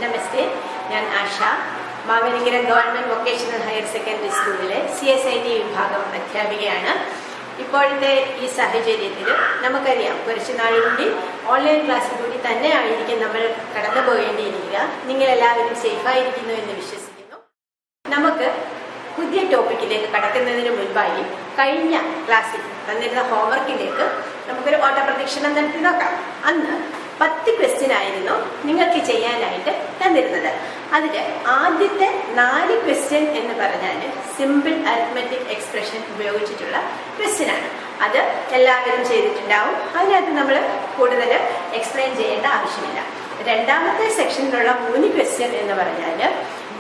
നമസ്തേ, ഞാൻ Asha. Mavelikkara government vocational higher secondary സ്കൂളിലെ CSIT വിഭാഗം അധ്യാപികയാണ്. ഇപ്പോഴത്തെ ഈ സാഹചര്യത്തിൽ നമുക്കറിയാം, കുറച്ച് നാളുകൂടി ഓൺലൈൻ ക്ലാസ്സിൽ കൂടി തന്നെ ആയിരിക്കും നമ്മൾ കടന്നു പോകേണ്ടിയിരിക്കുക. നിങ്ങളെല്ലാവരും സേഫായിരിക്കുന്നു എന്ന് വിശ്വസിക്കുന്നു. നമുക്ക് പുതിയ ടോപ്പിക്കിലേക്ക് കടക്കുന്നതിന് മുൻപായി കഴിഞ്ഞ ക്ലാസ്സിൽ തന്നിരുന്ന ഹോംവർക്കിലേക്ക് നമുക്കൊരു ഓട്ടപ്രദക്ഷിണം നടത്തി നോക്കാം. അന്ന് 10 ക്വസ്റ്റ്യൻ ആയിരുന്നു നിങ്ങൾക്ക് ചെയ്യാനായിട്ട് തന്നിരുന്നത്. അതിൽ ആദ്യത്തെ 4 ക്വസ്റ്റ്യൻ എന്ന് പറഞ്ഞാൽ സിമ്പിൾ അരിത്മെറ്റിക് എക്സ്പ്രഷൻ ഉപയോഗിച്ചിട്ടുള്ള ക്വസ്റ്റ്യൻ ആണ്. അത് എല്ലാവരും ചെയ്തിട്ടുണ്ടാവും. അതിനകത്ത് നമ്മൾ കൂടുതൽ എക്സ്പ്ലെയിൻ ചെയ്യേണ്ട ആവശ്യമില്ല. രണ്ടാമത്തെ സെക്ഷനിലുള്ള 3 ക്വസ്റ്റ്യൻ എന്ന് പറഞ്ഞാൽ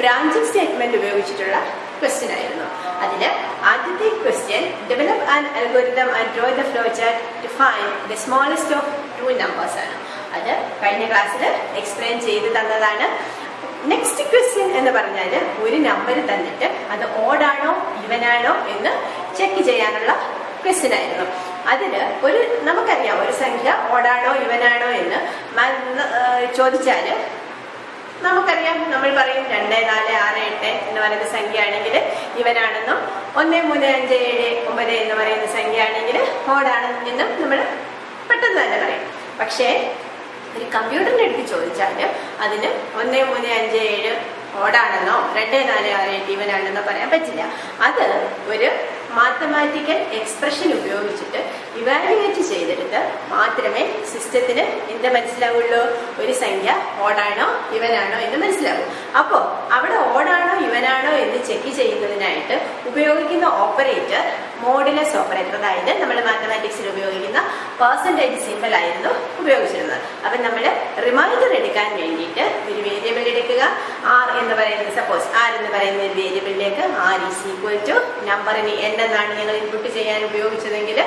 ബ്രാഞ്ചിങ് സ്റ്റേറ്റ്മെന്റ് ഉപയോഗിച്ചിട്ടുള്ള ക്വസ്റ്റ്യൻ ആയിരുന്നു. അതിൽ ആദ്യത്തെ question develop an algorithm and draw the flow chart to find the smallest of 2 numbers ആണ്. അത് കഴിഞ്ഞ ക്ലാസ്സിൽ എക്സ്പ്ലെയിൻ ചെയ്ത് തന്നതാണ്. നെക്സ്റ്റ് ക്വസ്റ്റ്യൻ എന്ന് പറഞ്ഞാൽ ഒരു നമ്പർ തന്നിട്ട് അത് ഓഡാണോ ഇവനാണോ എന്ന് ചെക്ക് ചെയ്യാനുള്ള ക്വസ്റ്റ്യൻ ആയിരുന്നു. അതിൽ നമുക്കറിയാം, ഒരു സംഖ്യ ഓഡാണോ ഇവനാണോ എന്ന് ചോദിച്ചാൽ നമുക്കറിയാം, നമ്മൾ പറയും 2, 4, 6, 8 എന്ന് പറയുന്ന സംഖ്യ ആണെങ്കിൽ ഇവനാണെന്നും 1, 3, 5, 7, 9 എന്ന് പറയുന്ന സംഖ്യ ആണെങ്കിൽ ഓടാണെന്നും നമ്മൾ പെട്ടെന്ന് തന്നെ പറയും. പക്ഷേ ഒരു കമ്പ്യൂട്ടറിൻ്റെ അടുത്ത് ചോദിച്ചാൽ അതിന് 1, 3, 5, 7 ഓടാണെന്നോ 2, 4, 6, 8 ഇവനാണെന്നോ പറയാൻ പറ്റില്ല. അത് ഒരു മാത്തമാറ്റിക്കൽ എക്സ്പ്രഷൻ ഉപയോഗിച്ചിട്ട് ഇവാലുവേറ്റ് ചെയ്തെടുത്ത് മാത്രമേ സിസ്റ്റത്തിന് എന്ത് മനസ്സിലാവുള്ളൂ, ഒരു സംഖ്യ ഓടാണോ ഇവനാണോ എന്ന് മനസ്സിലാവും. അപ്പോൾ അവിടെ ഓടാണോ ഇവനാണോ എന്ന് ചെക്ക് ചെയ്യുന്നതിനായിട്ട് ഉപയോഗിക്കുന്ന ഓപ്പറേറ്റർ മോഡുലസ് ഓപ്പറേറ്റർ, അതായത് നമ്മൾ മാത്തമാറ്റിക്സിൽ ഉപയോഗിക്കുന്ന പെർസെൻറ്റേജ് സിമ്പിൾ ആയിരുന്നു ഉപയോഗിച്ചിരുന്നത്. അപ്പം നമ്മൾ റിമൈൻഡർ എടുക്കാൻ വേണ്ടിയിട്ട് ഒരു വേരിയബിൾ എടുക്കുക. R എന്ന് പറയുന്നത്, സപ്പോസ് R എന്ന് പറയുന്ന ഒരു വേരിയബിളിലേക്ക് R ഈസ് ഈക്വൽ ടു നമ്പറിന് N എന്നാണ് ഞങ്ങൾ ഇൻപുട്ട് ചെയ്യാൻ ഉപയോഗിച്ചതെങ്കിൽ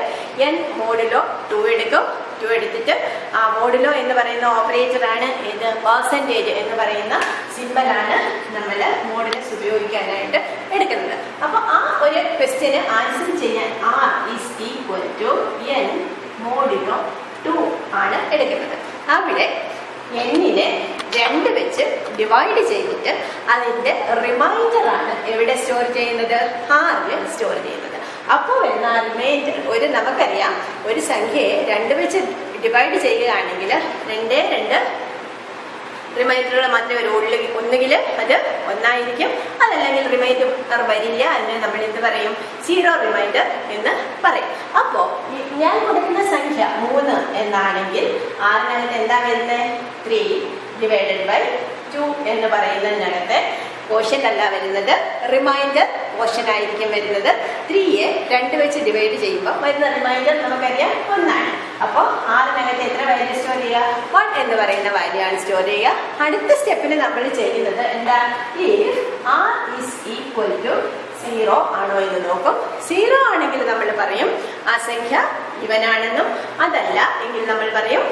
N മോഡുലോ 2 എടുക്കും. 2 എടുത്തിട്ട് ആ മോഡുലോ എന്ന് പറയുന്ന ഓപ്പറേറ്റർ ആണ് ഇത് പെർസെൻറ്റേജ് എന്ന് പറയുന്ന സിമ്പിളാണ് നമ്മൾ മോഡുലസ് ഉപയോഗിക്കാനായിട്ട് എടുക്കുന്നത്. അപ്പോൾ ആ ഒരു ക്വസ്റ്റ്യന് ആൻസർ ചെയ്യാൻ R is equal to N modulo 2 ആണ് എടുക്കുന്നത്. അവിടെ N-നെ 2 വെച്ച് ഡിവൈഡ് ചെയ്തിട്ട് അതിൻ്റെ റിമൈൻഡർ ആണ് എവിടെ സ്റ്റോർ ചെയ്യുന്നത്, R-ൽ സ്റ്റോർ ചെയ്യുന്നത്. അപ്പോൾ വരുന്ന റിമൈൻഡർ നമുക്കറിയാം, ഒരു സംഖ്യയെ 2 വെച്ച് ഡിവൈഡ് ചെയ്യുകയാണെങ്കിൽ 2 റിമൈൻഡറുകൾ മാത്രമേ വരുള്ളൂ. ഒന്നുകിൽ അത് 1 ആയിരിക്കും, അതല്ലെങ്കിൽ റിമൈൻഡർ വരില്ല. അതിന് നമ്മൾ എന്ത് പറയും, 0 റിമൈൻഡർ എന്ന് പറയും. അപ്പോൾ ഞാൻ കൊടുക്കുന്ന സംഖ്യ 3 എന്നാണെങ്കിൽ ആറിനകത്ത് എന്താ വരുന്നത്, 3 ഡിവൈഡഡ് ബൈ 2 എന്ന് പറയുന്നതിനകത്ത് ക്വോഷ്യന്റ് അല്ല വരുന്നത്, റിമൈൻഡർ ക്വോഷ്യന്റ് ആയിരിക്കും വരുന്നത്. 3-യെ 2 വെച്ച് ഡിവൈഡ് ചെയ്യുമ്പോൾ വരുന്ന റിമൈൻഡർ നമുക്കറിയാം 1 ആണ്. അപ്പോൾ ആറിനകത്ത് എത്ര വാല്യൂ സ്റ്റോർ ചെയ്യുക, 1 എന്ന് പറയുന്ന വാല്യൂ ആണ് സ്റ്റോർ ചെയ്യുക. അടുത്ത സ്റ്റെപ്പിന് നമ്മൾ ചെയ്യുന്നത് എന്താ, if R is equal to 0 ആണോ എന്ന് നോക്കും. 0 ആണെങ്കിൽ നമ്മൾ പറയും ആ സംഖ്യ ഇവനാണെന്നും, അതല്ല എങ്കിൽ നമ്മൾ പറയും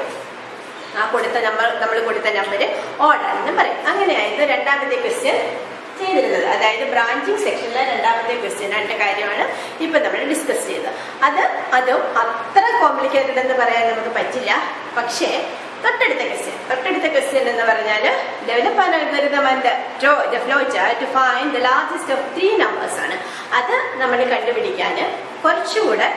നമ്മൾ കൊടുത്ത നമ്പർ ഓടാണെന്നും പറയും. അങ്ങനെയായിരുന്നു രണ്ടാമത്തെ ക്വസ്റ്റ്യൻ ചെയ്തിരുന്നത്. അതായത് ബ്രാഞ്ചിങ് സെക്ഷനിലെ രണ്ടാമത്തെ ക്വസ്റ്റ്യനായിട്ട് കാര്യമാണ് ഇപ്പം നമ്മൾ ഡിസ്കസ് ചെയ്തത്. അതും അത്ര കോംപ്ലിക്കേറ്റഡ് എന്ന് പറയാൻ നമുക്ക് പറ്റില്ല. പക്ഷേ തൊട്ടടുത്ത ക്വസ്റ്റ്യൻ എന്ന് പറഞ്ഞാൽ develop an algorithm and draw the flow chart to find the largest of 3 numbers ആണ്. അത് നമ്മൾ കണ്ടുപിടിക്കാൻ കുറച്ചുകൂടെ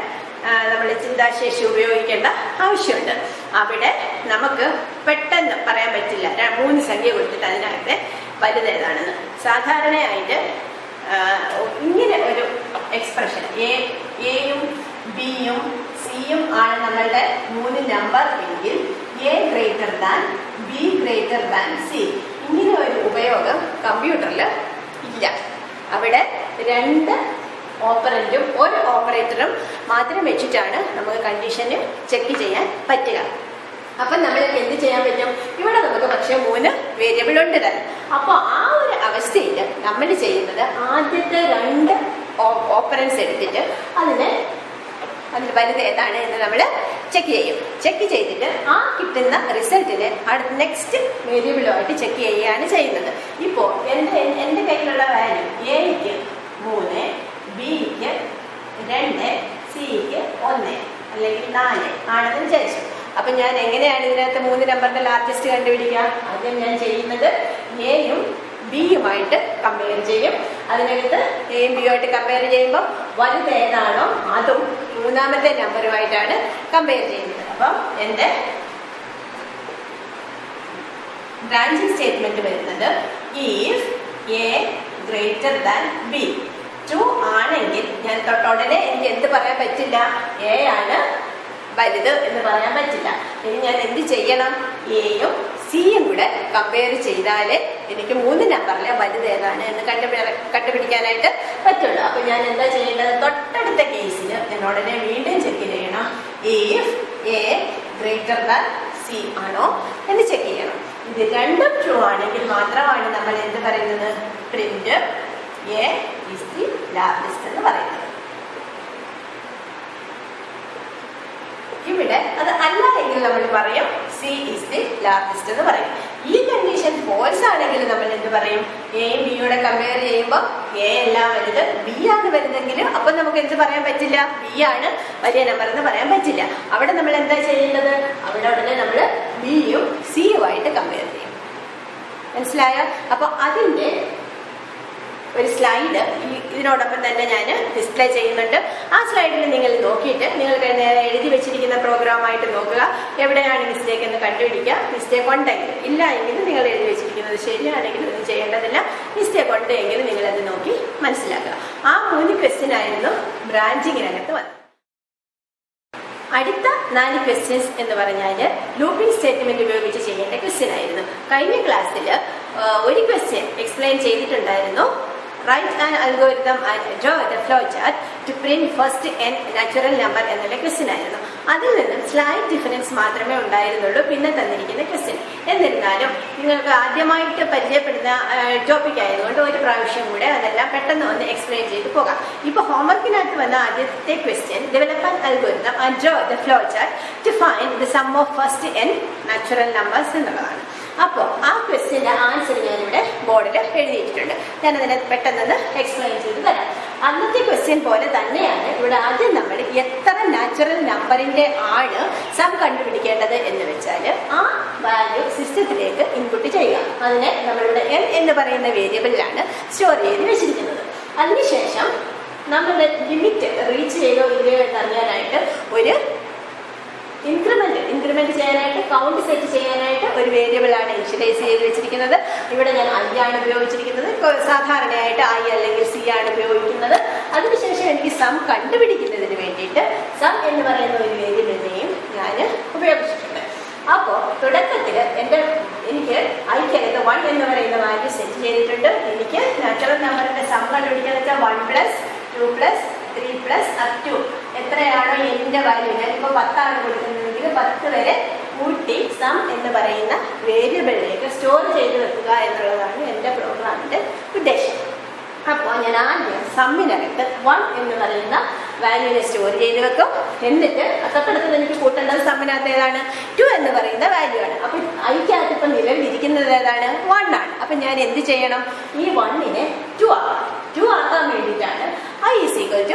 നമ്മൾ ചിന്താശേഷി ഉപയോഗിക്കേണ്ട ആവശ്യമുണ്ട്. അവിടെ നമുക്ക് പെട്ടെന്ന് പറയാൻ പറ്റില്ല 3 സംഖ്യ കൊടുത്തിട്ട് അതിനകത്തെ വലുതേതാണെന്ന്. സാധാരണയായിട്ട് ഇങ്ങനെ ഒരു എക്സ്പ്രഷൻ എയും ബിയും സിയും ആണ് നമ്മളുടെ 3 നമ്പർ എങ്കിൽ A greater than be greater than C, ഇങ്ങനെ ഒരു ഉപയോഗം കമ്പ്യൂട്ടറിൽ ഇല്ല. അവിടെ 2 ഓപ്പറൻറ്റും 1 ഓപ്പറേറ്ററും മാത്രം വെച്ചിട്ടാണ് നമുക്ക് കണ്ടീഷന് ചെക്ക് ചെയ്യാൻ പറ്റുക. അപ്പം നമ്മൾ എന്ത് ചെയ്യാൻ പറ്റും, ഇവിടെ നമുക്ക് പക്ഷേ 3 വേരിയബിൾ ഉണ്ട് തന്നെ. അപ്പോൾ ആ ഒരു അവസ്ഥയിൽ നമ്മൾ ചെയ്യുന്നത് ആദ്യത്തെ 2 ഓപ്പറൻസ് എടുത്തിട്ട് അതിന് വലുത് ഏതാണ് എന്ന് നമ്മൾ ചെക്ക് ചെയ്തിട്ട് ആ കിട്ടുന്ന റിസൾട്ടിന് നെക്സ്റ്റ് വേരിയബിളുമായിട്ട് ചെക്ക് ചെയ്യുകയാണ് ചെയ്യുന്നത്. ഇപ്പോൾ എൻ്റെ കയ്യിലുള്ള വാല്യൂ എക്ക് 3, ബിക്ക് 2, സിക്ക് 1 അല്ലെങ്കിൽ 4 ആണെന്ന് വിചാരിച്ചു. അപ്പൊ ഞാൻ എങ്ങനെയാണ് ഇതിനകത്ത് 3 നമ്പറിന്റെ ലാർജസ്റ്റ് കണ്ടുപിടിക്കുക? ആദ്യം ഞാൻ ചെയ്യുന്നത് എയും ബിയുമായിട്ട് കമ്പയർ ചെയ്യും. അതിനകത്ത് എയും ബിയുമായിട്ട് കമ്പയർ ചെയ്യുമ്പോൾ വലുത് ഏതാണോ അതും 3ാമത്തെ നമ്പറുമായിട്ടാണ് കമ്പയർ ചെയ്യുന്നത്. അപ്പം എൻ്റെ ബ്രാഞ്ചിങ് സ്റ്റേറ്റ്മെന്റ് വരുന്നത് if A greater than B. 2 ആണെങ്കിൽ ഞാൻ തൊട്ടുടനെ എനിക്ക് എന്ത് പറയാൻ പറ്റില്ല? എ ആണ് വലുത് എന്ന് പറയാൻ പറ്റില്ല. ഇനി ഞാൻ എന്ത് ചെയ്യണം? എയും സിയും കൂടെ കമ്പയർ ചെയ്താലേ എനിക്ക് 3 നമ്പറിലെ വലുത് ഏതാണ് എന്ന് കണ്ടുപിടിക്കാനായിട്ട് പറ്റുള്ളൂ. അപ്പൊ ഞാൻ എന്താ ചെയ്യേണ്ടത്? തൊട്ടടുത്ത കേസിൽ ഞാൻ ഉടനെ വീണ്ടും ചെക്ക് ചെയ്യണം. If A greater than C ആണോ എന്ന് ചെക്ക് ചെയ്യണം. ഇത് രണ്ടും ട്രൂ ആണെങ്കിൽ മാത്രമാണ് നമ്മൾ എന്ത് പറയുന്നത്? Print A is the largest എന്ന് പറയുന്നത്. ഇവിടെ അത് അല്ല എങ്കിൽ നമ്മൾ പറയും സി ഈസ് ദി ലാർജസ്റ്റ് എന്ന് പറയും. ഈ കണ്ടീഷൻ ഫോൾസ് ആണെങ്കിൽ നമ്മൾ എന്ത് പറയും? എയും ബിയോടെ കമ്പയർ ചെയ്യുമ്പോൾ എ എല്ലാം വലുത്, ബി ആണ് വലുതെങ്കിലും അപ്പൊ നമുക്ക് എന്ത് പറയാൻ പറ്റില്ല? ബി ആണ് വലിയ നമ്പർ എന്ന് പറയാൻ പറ്റില്ല. അവിടെ നമ്മൾ എന്താ ചെയ്യേണ്ടത്? അവിടെ ഉടനെ നമ്മൾ ബിയും സിയുമായിട്ട് കമ്പയർ ചെയ്യും. മനസ്സിലായോ? അപ്പൊ അതിന്റെ ഒരു സ്ലൈഡ് ഇതിനോടൊപ്പം തന്നെ ഞാൻ ഡിസ്പ്ലേ ചെയ്യുന്നുണ്ട്. ആ സ്ലൈഡിൽ നിങ്ങൾ നോക്കിയിട്ട് നിങ്ങൾക്ക് എഴുതി വെച്ചിരിക്കുന്ന പ്രോഗ്രാമായിട്ട് നോക്കുക. എവിടെയാണ് മിസ്റ്റേക്ക് എന്ന് കണ്ടുപിടിക്കുക. മിസ്റ്റേക്ക് ഉണ്ടെങ്കിൽ, ഇല്ല എങ്കിൽ നിങ്ങൾ എഴുതി വെച്ചിരിക്കുന്നത് ശരിയാണെങ്കിൽ ഒന്നും ചെയ്യേണ്ടതില്ല. മിസ്റ്റേക്ക് ഉണ്ട് എങ്കിൽ നിങ്ങളത് നോക്കി മനസ്സിലാക്കുക. ആ 3 ക്വസ്റ്റ്യൻ ആയിരുന്നു ബ്രാഞ്ചിങ്ങിനകത്ത് വന്നത്. അടുത്ത 4 ക്വസ്റ്റ്യൻസ് എന്ന് പറഞ്ഞാൽ ലൂപ്പിംഗ് സ്റ്റേറ്റ്മെന്റ് ഉപയോഗിച്ച് ചെയ്യേണ്ട ക്വസ്റ്റ്യൻ ആയിരുന്നു. കഴിഞ്ഞ ക്ലാസ്സിൽ ഒരു ക്വസ്റ്റ്യൻ എക്സ്പ്ലെയിൻ ചെയ്തിട്ടുണ്ടായിരുന്നു. Write an algorithm and draw the flowchart to print first n natural number എന്നുള്ള ക്വസ്റ്റ്യൻ ആയിരുന്നു. അതിൽ നിന്നും സ്ലൈറ്റ് ഡിഫറൻസ് മാത്രമേ ഉണ്ടായിരുന്നുള്ളൂ പിന്നെ തന്നിരിക്കുന്ന ക്വസ്റ്റ്യൻ. എന്നിരുന്നാലും നിങ്ങൾക്ക് ആദ്യമായിട്ട് പരിചയപ്പെടുന്ന ടോപ്പിക് ആയതുകൊണ്ട് ഒരു പ്രാവശ്യം കൂടെ അതെല്ലാം പെട്ടെന്ന് ഒന്ന് എക്സ്പ്ലെയിൻ ചെയ്ത് പോകാം. ഇപ്പൊ ഹോംവർക്കിനകത്ത് വന്ന ആദ്യത്തെ question develop an algorithm and draw the flowchart to find the sum of first n natural numbers എന്നുള്ളതാണ്. അപ്പോൾ ആ ക്വസ്റ്റ്യന്റെ ആൻസർ ഞാനിവിടെ ബോർഡിൽ എഴുതിയിട്ടുണ്ട്. ഞാനതിനെ പെട്ടെന്ന് എക്സ്പ്ലെയിൻ ചെയ്ത് തരാം. അന്നത്തെ ക്വസ്റ്റ്യൻ പോലെ തന്നെയാണ് ഇവിടെ ആദ്യം നമ്മൾ എത്ര നാച്ചുറൽ നമ്പറിന്റെ ആണ് സം കണ്ടുപിടിക്കേണ്ടത് എന്ന് വെച്ചാൽ ആ വാല്യൂ സിസ്റ്റത്തിലേക്ക് ഇൻപുട്ട് ചെയ്യുക. അതിനെ നമ്മളിവിടെ n എന്ന് പറയുന്ന വേരിയബിളിലാണ് സ്റ്റോർ ചെയ്ത് വെച്ചിരിക്കുന്നത്. അതിനുശേഷം നമ്മളുടെ ലിമിറ്റ് റീച്ച് ചെയ്തോ ഇല്ലയോ എന്നറിയാനായിട്ട് ഒരു ഇൻക്രിമെന്റ് ചെയ്യാനായിട്ട് കൗണ്ട് സെറ്റ് ചെയ്യാനായിട്ട് ഒരു വേരിയബിൾ ആണ് ഇനിഷ്യലൈസ് ചെയ്ത് വെച്ചിരിക്കുന്നത്. ഇവിടെ ഞാൻ ഐ ആണ് ഉപയോഗിച്ചിരിക്കുന്നത്. സാധാരണയായിട്ട് ഐ അല്ലെങ്കിൽ സി ആണ് ഉപയോഗിക്കുന്നത്. അതിനുശേഷം എനിക്ക് സം കണ്ടുപിടിക്കുന്നതിന് വേണ്ടിയിട്ട് സം എന്ന് പറയുന്ന ഒരു വേരിയബിളിനെയും ഞാൻ ഉപയോഗിച്ചിട്ടുണ്ട്. അപ്പോൾ തുടക്കത്തിൽ എനിക്ക് ഐക്കകത്ത് 1 എന്ന് പറയുന്ന വാല്യൂ സെറ്റ് ചെയ്തിട്ടുണ്ട്. എനിക്ക് നാച്ചുറൽ നമ്പറിന്റെ സം കണ്ടുപിടിക്കാൻ വെച്ചാൽ 1 + 2 + 3 + up to എത്രയാണോ എൻ്റെ വാല്യൂ, ഞാനിപ്പോൾ 10 ആണ് കൊടുക്കുന്നതെങ്കിൽ 10 വരെ കൂട്ടി സം എന്ന് പറയുന്ന വേരിയബിളിലേക്ക് സ്റ്റോർ ചെയ്ത് വെക്കുക എന്നുള്ളതാണ് എൻ്റെ പ്രോഗ്രാമിൻ്റെ ഉദ്ദേശം. അപ്പോൾ ഞാൻ ആദ്യം സമ്മിനകത്ത് 1 എന്ന് പറയുന്ന വാല്യൂവിനെ സ്റ്റോർ ചെയ്ത് വെക്കും. എന്നിട്ട് തൊട്ടടുത്തത് എനിക്ക് കൂട്ടേണ്ടത് സമ്മിനകത്ത് ഏതാണ്? 2 എന്ന് പറയുന്ന വാല്യൂ ആണ്. അപ്പം ഐക്കകത്ത് ഇപ്പം നിലവിലിരിക്കുന്നത് ഏതാണ്? 1 ആണ്. അപ്പം ഞാൻ എന്ത് ചെയ്യണം? ഈ 1നെ 2 ആക്കാം. 2 ആക്കാൻ വേണ്ടിയിട്ടാണ് i =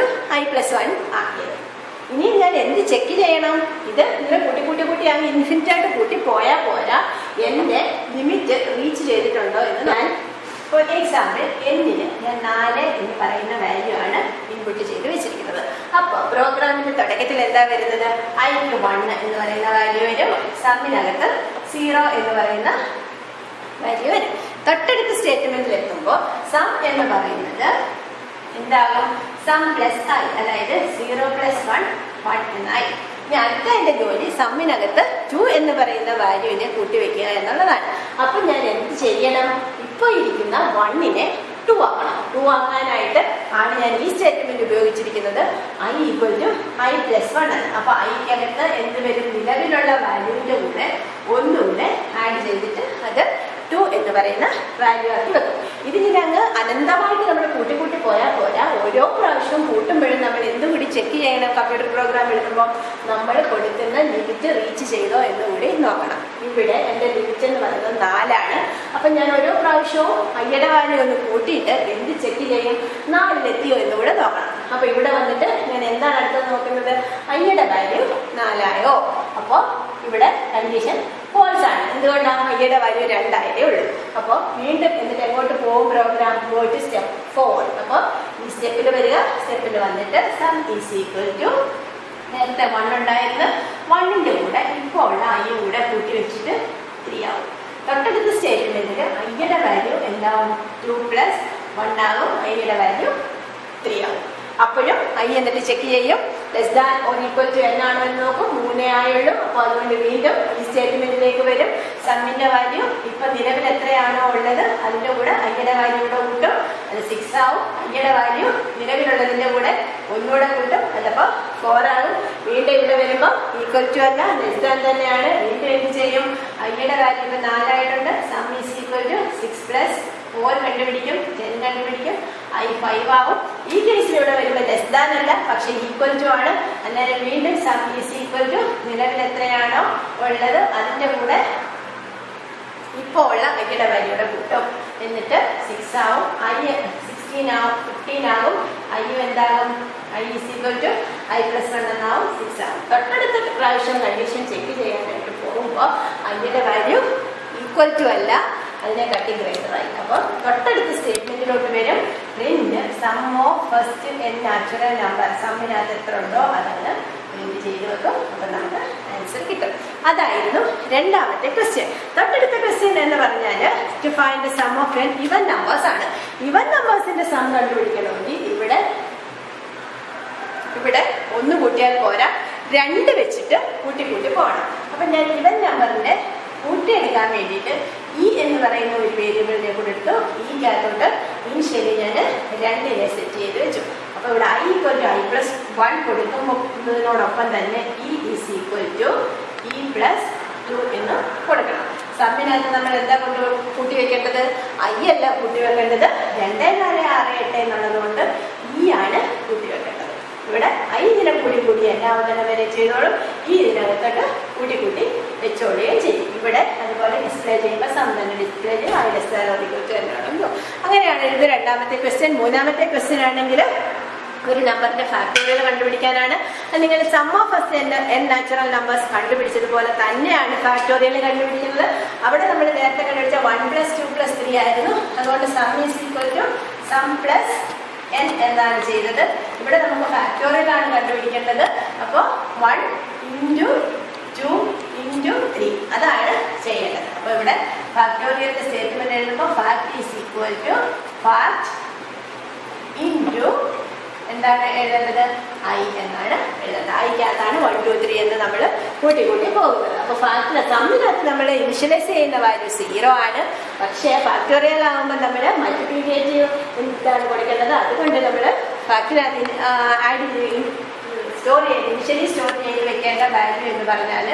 i + 1 ആക്കിയത്. ഇനി ഞാൻ എന്ത് ചെക്ക് ചെയ്യണം? ഇത് ഇങ്ങനെ കൂട്ടി അങ്ങ് ഇൻഫിനിറ്റായിട്ട് കൂട്ടി പോയാൽ പോരാ, എൻ്റെ ലിമിറ്റ് റീച്ച് ചെയ്തിട്ടുണ്ടോ എന്ന് ഞാൻ ഫോർ എക്സാമ്പിൾ എന്നിന് ഞാൻ 4 എന്ന് പറയുന്ന വാല്യൂ ആണ് ഇൻപുട്ട് ചെയ്ത് വെച്ചിരിക്കുന്നത്. അപ്പോൾ പ്രോഗ്രാമിന്റെ തുടക്കത്തിൽ എന്താ വരുന്നത്? ഐക്ക് 1 എന്ന് പറയുന്ന വാല്യൂ വരും. സമ്മിനകത്ത് 0 എന്ന് പറയുന്ന വാല്യൂ വരും. തൊട്ടടുത്ത സ്റ്റേറ്റ്മെന്റിൽ എത്തുമ്പോൾ സം എന്ന് പറയുന്നത് എന്താകും? സം പ്ലസ് ഐ, അതായത് 0 + 1 1 എന്നായി. ഇനി അടുത്ത എൻ്റെ ജോലി സമ്മിനകത്ത് 2 എന്ന് പറയുന്ന വാല്യൂവിനെ കൂട്ടിവെക്കുക എന്നുള്ളതാണ്. അപ്പൊ ഞാൻ എന്ത് ചെയ്യണം? ഇപ്പോൾ ഇരിക്കുന്ന 1നെ 2 ആക്കണം. 2 ആക്കാനായിട്ട് ആണ് ഞാൻ ഈ സ്റ്റേറ്റ്മെന്റ് ഉപയോഗിച്ചിരിക്കുന്നത്. i = i + 1 ആണ്. അപ്പൊ ഐക്കകത്ത് എന്ത് വരും? നിലവിലുള്ള വാല്യൂവിന്റെ കൂടെ ഒന്നുകൂടെ ആഡ് ചെയ്തിട്ട് അത് 2 എന്ന് പറയുന്ന വാല്യൂ ആക്കി വെക്കും. ഇതിനങ്ങ് അനന്തമായിട്ട് നമ്മൾ കൂട്ടി പോയാൽ പോരാ. ഓരോ പ്രാവശ്യവും കൂട്ടുമ്പോഴും നമ്മൾ എന്തുകൂടി ചെക്ക് ചെയ്യണം? കമ്പ്യൂട്ടർ പ്രോഗ്രാം എഴുതുമ്പോൾ നമ്മൾ കൊടുക്കുന്ന ലിമിറ്റ് റീച്ച് ചെയ്തോ എന്നുകൂടി നോക്കണം. ഇവിടെ എൻ്റെ ലിമിറ്റ് എന്ന് പറയുന്നത് 4 ആണ്. അപ്പം ഞാൻ ഓരോ പ്രാവശ്യവും ഐയുടെ വാല്യൂ ഒന്ന് കൂട്ടിയിട്ട് എന്ത് ചെക്ക് ചെയ്യും? 4-ലെത്തിയോ എന്നുകൂടെ നോക്കണം. അപ്പോൾ ഇവിടെ വന്നിട്ട് ഞാൻ എന്താണ് അടുത്തത് നോക്കുന്നത്? ഐയുടെ വാല്യൂ 4 ആയോ അപ്പോൾ ഇവിടെ കണ്ടീഷൻ ഫോൾസ് ആണ്. എന്തുകൊണ്ടാണ്? ഐയുടെ വാല്യൂ 2 ആയതേ ഉള്ളൂ. അപ്പോൾ വീണ്ടും എന്നിട്ട് എങ്ങോട്ട് പോകും പ്രോഗ്രാം? Go to step 4. അപ്പോൾ ഈ സ്റ്റെപ്പിൽ വരിക, സ്റ്റെപ്പിൽ വന്നിട്ട് സം ഈസ് ഈക്വൽ ടു നേരത്തെ 1 ഉണ്ടായിരുന്നു, 1ന്റെ കൂടെ ഇപ്പോൾ ഉള്ള ഐയും കൂടെ കൂട്ടി വെച്ചിട്ട് 3 ആവും. തൊട്ടടുത്ത സ്റ്റേറ്റ്മെന്റിൽ ഐയുടെ വാല്യൂ എന്താവും? 2 + 1 ആകും, ഐയുടെ വാല്യൂ 3 ആവും. അപ്പോഴും ഐ എന്നിട്ട് ചെക്ക് ചെയ്യും, less than or equal to n ആണോ എന്ന് നോക്കും. 3 ആയുള്ളൂ. അപ്പോൾ അതുകൊണ്ട് വീണ്ടും ഈ സ്റ്റേറ്റ്മെന്റിലേക്ക് വരും. സമ്മിന്റെ വാല്യൂ ഇപ്പൊ നിലവിൽ എത്രയാണോ ഉള്ളത് അതിന്റെ കൂടെ ഐയുടെ വാല്യൂ കൂടെ കൂട്ടും, അത് 6 ആവും. ഐയുടെ വാല്യൂ നിലവിലുള്ളതിന്റെ കൂടെ ഒന്നുകൂടെ കൂട്ടും, അതപ്പോൾ 4 ആകും. വീണ്ടും ഇവിടെ വരുമ്പോൾ ഈക്വൽ ടു അല്ല, ലെസ് ദാൻ തന്നെയാണ്. വീണ്ടും എന്ത് ചെയ്യും? ഐയുടെ വാല്യൂ ഇപ്പൊ 4 ആയിട്ടുണ്ട്. സം ഈസ് ഈക്വൽ ടു 6 + 4 കണ്ടുപിടിക്കും, 10 കണ്ടുപിടിക്കും, ഐ 5 ആവും. ഈ കേസിൽ ഇവിടെ വരുമ്പോൾ ലെസ് ദാൻ അല്ല, പക്ഷെ ഈക്വൽ ടു ആണ്. അന്നേരം വീണ്ടും സം ഈസ് ഈക്വൽ ടു നിലവിൽ എത്രയാണോ ഉള്ളത് അതിന്റെ കൂടെ ഇപ്പോൾ ഉള്ള ഐയുടെ വാല്യൂടെ കൂട്ടും. എന്നിട്ട് 6 ആവും, ഐ 16 ആവും, 15 ആവും. ഐയും എന്താകും? I is equal to I + 1 എന്നാവും, 6 ആവും. തൊട്ടടുത്ത പ്രാവശ്യം കണ്ടീഷൻ ചെക്ക് ചെയ്യാനായിട്ട് പോകുമ്പോൾ ഐയുടെ വാല്യൂ ഈക്വൽ ടു അല്ല, അതിനെ കട്ടി ഗ്രേറ്ററായി. അപ്പോൾ തൊട്ടടുത്ത സ്റ്റേറ്റ്മെന്റിലോട്ട് വരും, print sum of first n natural number. സമ്മിനകത്ത് എത്ര ഉണ്ടോ അതാണ് പ്രിന്റ് ചെയ്ത് വെക്കും. അപ്പം നമുക്ക് ആൻസർ കിട്ടും. അതായിരുന്നു രണ്ടാമത്തെ ക്വസ്റ്റ്യൻ. തൊട്ടടുത്ത ക്വസ്റ്റ്യൻ എന്ന് പറഞ്ഞാൽ to find the sum of n even numbers ആണ്. ഇവൻ നമ്പേഴ്സിന്റെ സം കണ്ടുപിടിക്കണമെങ്കിൽ ഇവിടെ 1 കൂട്ടിയാൽ പോരാ, 2 വെച്ചിട്ട് കൂട്ടി പോകണം. അപ്പം ഞാൻ ഇവൻ നമ്പറിന്റെ കൂട്ടിയെടുക്കാൻ വേണ്ടിയിട്ട് ഇ എന്ന് പറയുന്ന ഒരു വേരിയബിളിനെ കൂടെ എടുത്തു. ഈക്കകത്തോട്ട് ഇനിഷ്യലി ഞാൻ 2നെ സെറ്റ് ചെയ്ത് വെച്ചു. അപ്പോൾ ഇവിടെ ഐ ഈക്വൽ ടു ഐ + 1 കൊടുക്കുന്നതിനോടൊപ്പം തന്നെ E is equal to E + 2 എന്ന് കൊടുക്കണം. സമ്മിനകത്ത് നമ്മൾ എന്താ കൂട്ടി വെക്കേണ്ടത്? ഐ അല്ല കൂട്ടി വെക്കേണ്ടത്, 2, 4, 6, 8 എന്നുള്ളത് കൊണ്ട് ഇ ആണ് കൂട്ടി വെക്കേണ്ടത്. ഇവിടെ ഐ ഇതിനെ കൂടി എല്ലാവരും വരെ ചെയ്തോളും, ഈ ഇതിനകത്തോട്ട് കൂട്ടി വെച്ചോളുകയും ചെയ്യും. ഇവിടെ അതുപോലെ ഡിസ്പ്ലേ ചെയ്യുമ്പോൾ സം തന്നെ ഡിസ്പ്ലേ ചെയ്യും, I less than or equal to എന്നാണല്ലോ. അങ്ങനെയാണ് ഇത് രണ്ടാമത്തെ ക്വസ്റ്റ്യൻ. മൂന്നാമത്തെ ക്വസ്റ്റ്യൻ ആണെങ്കിൽ ഒരു നമ്പറിന്റെ ഫാക്ടോറിയൽ കണ്ടുപിടിക്കാനാണ്. നിങ്ങൾ sum of first n natural numbers കണ്ടുപിടിച്ചതുപോലെ തന്നെയാണ് ഫാക്ടോറിയൽ കണ്ടുപിടിക്കുന്നത്. അവിടെ നമ്മൾ നേരത്തെ കണ്ടുപിടിച്ച 1 + 2 + 3 ആയിരുന്നു. അതുകൊണ്ട് sum is equal to sum + n എന്താണ് ചെയ്തത്? ഇവിടെ നമുക്ക് ഫാക്ടോറിയൽ ആണ് കണ്ടുപിടിക്കേണ്ടത്. അപ്പോൾ 1 × 2 × 3 അതാണ് ചെയ്യേണ്ടത്. അപ്പോൾ ഇവിടെ ഫാക്ടോറിയലിന്റെ സ്റ്റേറ്റ്മെന്റ് എഴുതുമ്പോൾ fact is equal to fact into എന്താണ് എഴുതേണ്ടത്? ഐ എന്നാണ് എഴുതേണ്ടത്. ഐക്കകത്താണ് 1, 2, 3 എന്ന് നമ്മൾ കൂട്ടി പോകുന്നത്. അപ്പോൾ ഫാക്ടറി സമ്മിനകത്ത് നമ്മൾ ഇനിഷ്യലൈസ് ചെയ്യുന്ന വാല്യൂ 0 ആണ്. പക്ഷേ ഫാക്ടോറിയൽ ആകുമ്പോൾ നമ്മൾ മൾട്ടിപ്ലിക്കേറ്റീവ് എന്താണ് കൊടുക്കേണ്ടത്? അതുകൊണ്ട് നമ്മൾ ഫാക്ടറിനകത്ത് ഇനിഷ്യലി സ്റ്റോർ ചെയ്ത് വെക്കേണ്ട വാല്യൂ എന്ന് പറഞ്ഞാൽ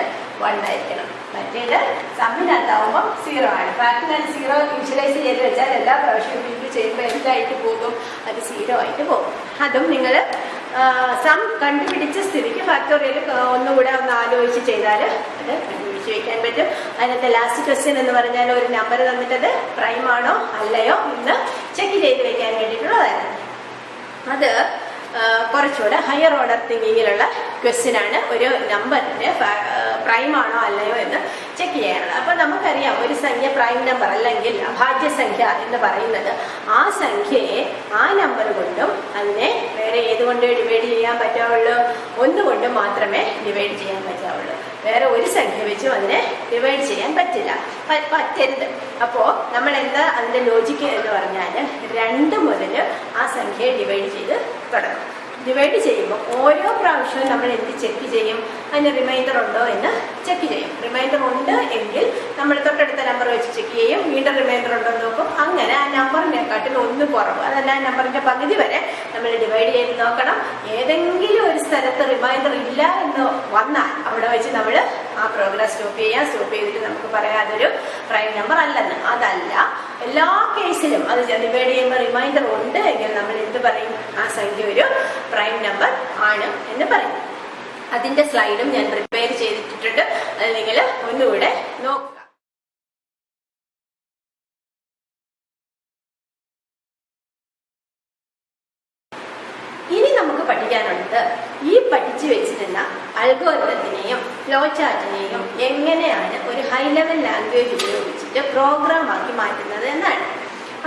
1 ആയിരിക്കണം. മറ്റേത് സമ്മിനകത്താവുമ്പോൾ 0 ആണ്. ഫാക്ടറിനകത്ത് 0 ഇനിഷ്യലൈസ് ചെയ്ത് വെച്ചാൽ എല്ലാ പ്രാവശ്യവും ഫില്ല് ചെയ്യുമ്പോൾ എന്തായിട്ട് പോകും? അത് 0 ആയിട്ട് പോകും. അതും നിങ്ങൾ സം കണ്ടുപിടിച്ച സ്ഥിതിക്ക് ഫാക്ടോറിയൽ ഒന്നുകൂടെ ഒന്ന് ആലോചിച്ച് ചെയ്താൽ അത് കണ്ടുപിടിച്ച് വെക്കാൻ പറ്റും. അതിനകത്തെ ലാസ്റ്റ് ക്വസ്റ്റ്യൻ എന്ന് പറഞ്ഞാൽ ഒരു നമ്പർ തന്നിട്ടത് പ്രൈം ആണോ അല്ലയോ എന്ന് ചെക്ക് ചെയ്ത് വെക്കാൻ വേണ്ടിയിട്ടുള്ളതായിരുന്നു. അത് കുറച്ചുകൂടെ ഹയർ ഓർഡർ തിങ്കിങ്ങിലുള്ള ക്വസ്റ്റ്യൻ ആണ്. ഒരു നമ്പറിന്റെ പ്രൈം ആണോ അല്ലയോ എന്ന് ചെക്ക് ചെയ്യാനുള്ളത്. അപ്പോൾ നമുക്കറിയാം ഒരു സംഖ്യ പ്രൈം നമ്പർ അല്ലെങ്കിൽ അഭാജ്യ സംഖ്യ എന്ന് പറയുന്നത് ആ സംഖ്യയെ ആ നമ്പർ കൊണ്ടും അതിനെ വേറെ ഏതുകൊണ്ട് ഡിവൈഡ് ചെയ്യാൻ പറ്റാവുള്ളൂ? 1 കൊണ്ട് മാത്രമേ ഡിവൈഡ് ചെയ്യാൻ പറ്റാവുള്ളൂ. വേറെ ഒരു സംഖ്യ വെച്ചും അതിനെ ഡിവൈഡ് ചെയ്യാൻ പറ്റരുത്. അപ്പോൾ നമ്മൾ എന്താ അതിൻ്റെ ലോജിക്ക് എന്ന് പറഞ്ഞാൽ 2 മുതൽ ആ സംഖ്യയെ ഡിവൈഡ് ചെയ്ത് തുടങ്ങും. ഡിവൈഡ് ചെയ്യുമ്പോൾ ഓരോ പ്രാവശ്യവും നമ്മൾ എന്ത് ചെക്ക് ചെയ്യും? അതിന് റിമൈൻഡർ ഉണ്ടോ എന്ന് ചെക്ക് ചെയ്യും. റിമൈൻഡർ ഉണ്ട് എങ്കിൽ നമ്മൾ തൊട്ടടുത്ത നമ്പർ വെച്ച് ചെക്ക് ചെയ്യും. വീണ്ടും റിമൈൻഡർ ഉണ്ടോ എന്ന് നോക്കും. അങ്ങനെ ആ നമ്പറിനെക്കാട്ടിൽ 1 കുറവ്, അതല്ല ആ നമ്പറിന്റെ പകുതി വരെ നമ്മൾ ഡിവൈഡ് ചെയ്ത് നോക്കണം. ഏതെങ്കിലും ഒരു സ്ഥലത്ത് റിമൈൻഡർ ഇല്ല എന്ന് വന്നാൽ അവിടെ വെച്ച് നമ്മൾ ആ പ്രോഗ്രാം സ്റ്റോപ്പ് ചെയ്തിട്ട് നമുക്ക് പറയാം അതൊരു പ്രൈം നമ്പർ അല്ലെന്ന്. അതല്ല, എല്ലാ കേസിലും അത് ഡിവൈഡ് ചെയ്യുമ്പോൾ റിമൈൻഡർ ഉണ്ട് എങ്കിൽ നമ്മൾ എന്ത് പറയും? ആ സംഖ്യ ഒരു പ്രൈം നമ്പർ ആണ് എന്ന് പറയും. അതിന്റെ സ്ലൈഡും ഞാൻ പ്രിപ്പയർ ചെയ്തിട്ടുണ്ട്. അത് നിങ്ങൾ ഒന്നുകൂടെ നോക്കുക. ഇനി നമുക്ക് പഠിക്കാൻ ചോദിക്കാനുള്ളത്, ഈ പഠിച്ചു വെച്ചിരുന്ന അൽഗോരിതത്തിനെയും ഫ്ലോ ചാർട്ടിനെയും എങ്ങനെയാണ് ഒരു ഹൈ ലെവൽ ലാംഗ്വേജ് ഉപയോഗിച്ചിട്ട് പ്രോഗ്രാം ആക്കി മാറ്റുന്നത് എന്നാണ്.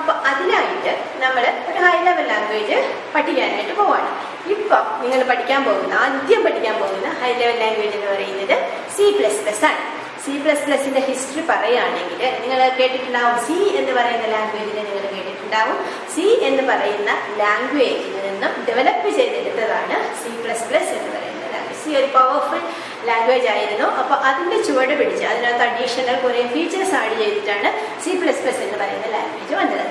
അപ്പോൾ അതിനായിട്ട് നമ്മൾ ഒരു ഹൈ ലെവൽ ലാംഗ്വേജ് പഠിക്കാനായിട്ട് പോവാണ്. ഇപ്പം നിങ്ങൾ ആദ്യം പഠിക്കാൻ പോകുന്ന ഹൈ ലെവൽ ലാംഗ്വേജ് എന്ന് പറയുന്നത് C++ ആണ്. C++ന്റെ ഹിസ്റ്ററി പറയുകയാണെങ്കിൽ നിങ്ങൾ കേട്ടിട്ടുണ്ടാവും. സി എന്ന് പറയുന്ന ലാംഗ്വേജിനെ നിങ്ങൾ കേട്ടിട്ടുണ്ടാവും. സി എന്ന് പറയുന്ന ലാംഗ്വേജിൽ നിന്നും ഡെവലപ്പ് ചെയ്തെടുത്തതാണ് C++ എന്ന് പറയുന്ന ലാംഗ്വേജ്. സി ഒരു പവർഫുൾ ലാംഗ്വേജ് ആയിരുന്നു. അപ്പോൾ അതിൻ്റെ ചുവട് പിടിച്ച് അതിനകത്ത് അഡീഷണൽ കുറേ ഫീച്ചേഴ്സ് ആഡ് ചെയ്തിട്ടാണ് C++ എന്ന് പറയുന്ന ലാംഗ്വേജ് വന്നത്.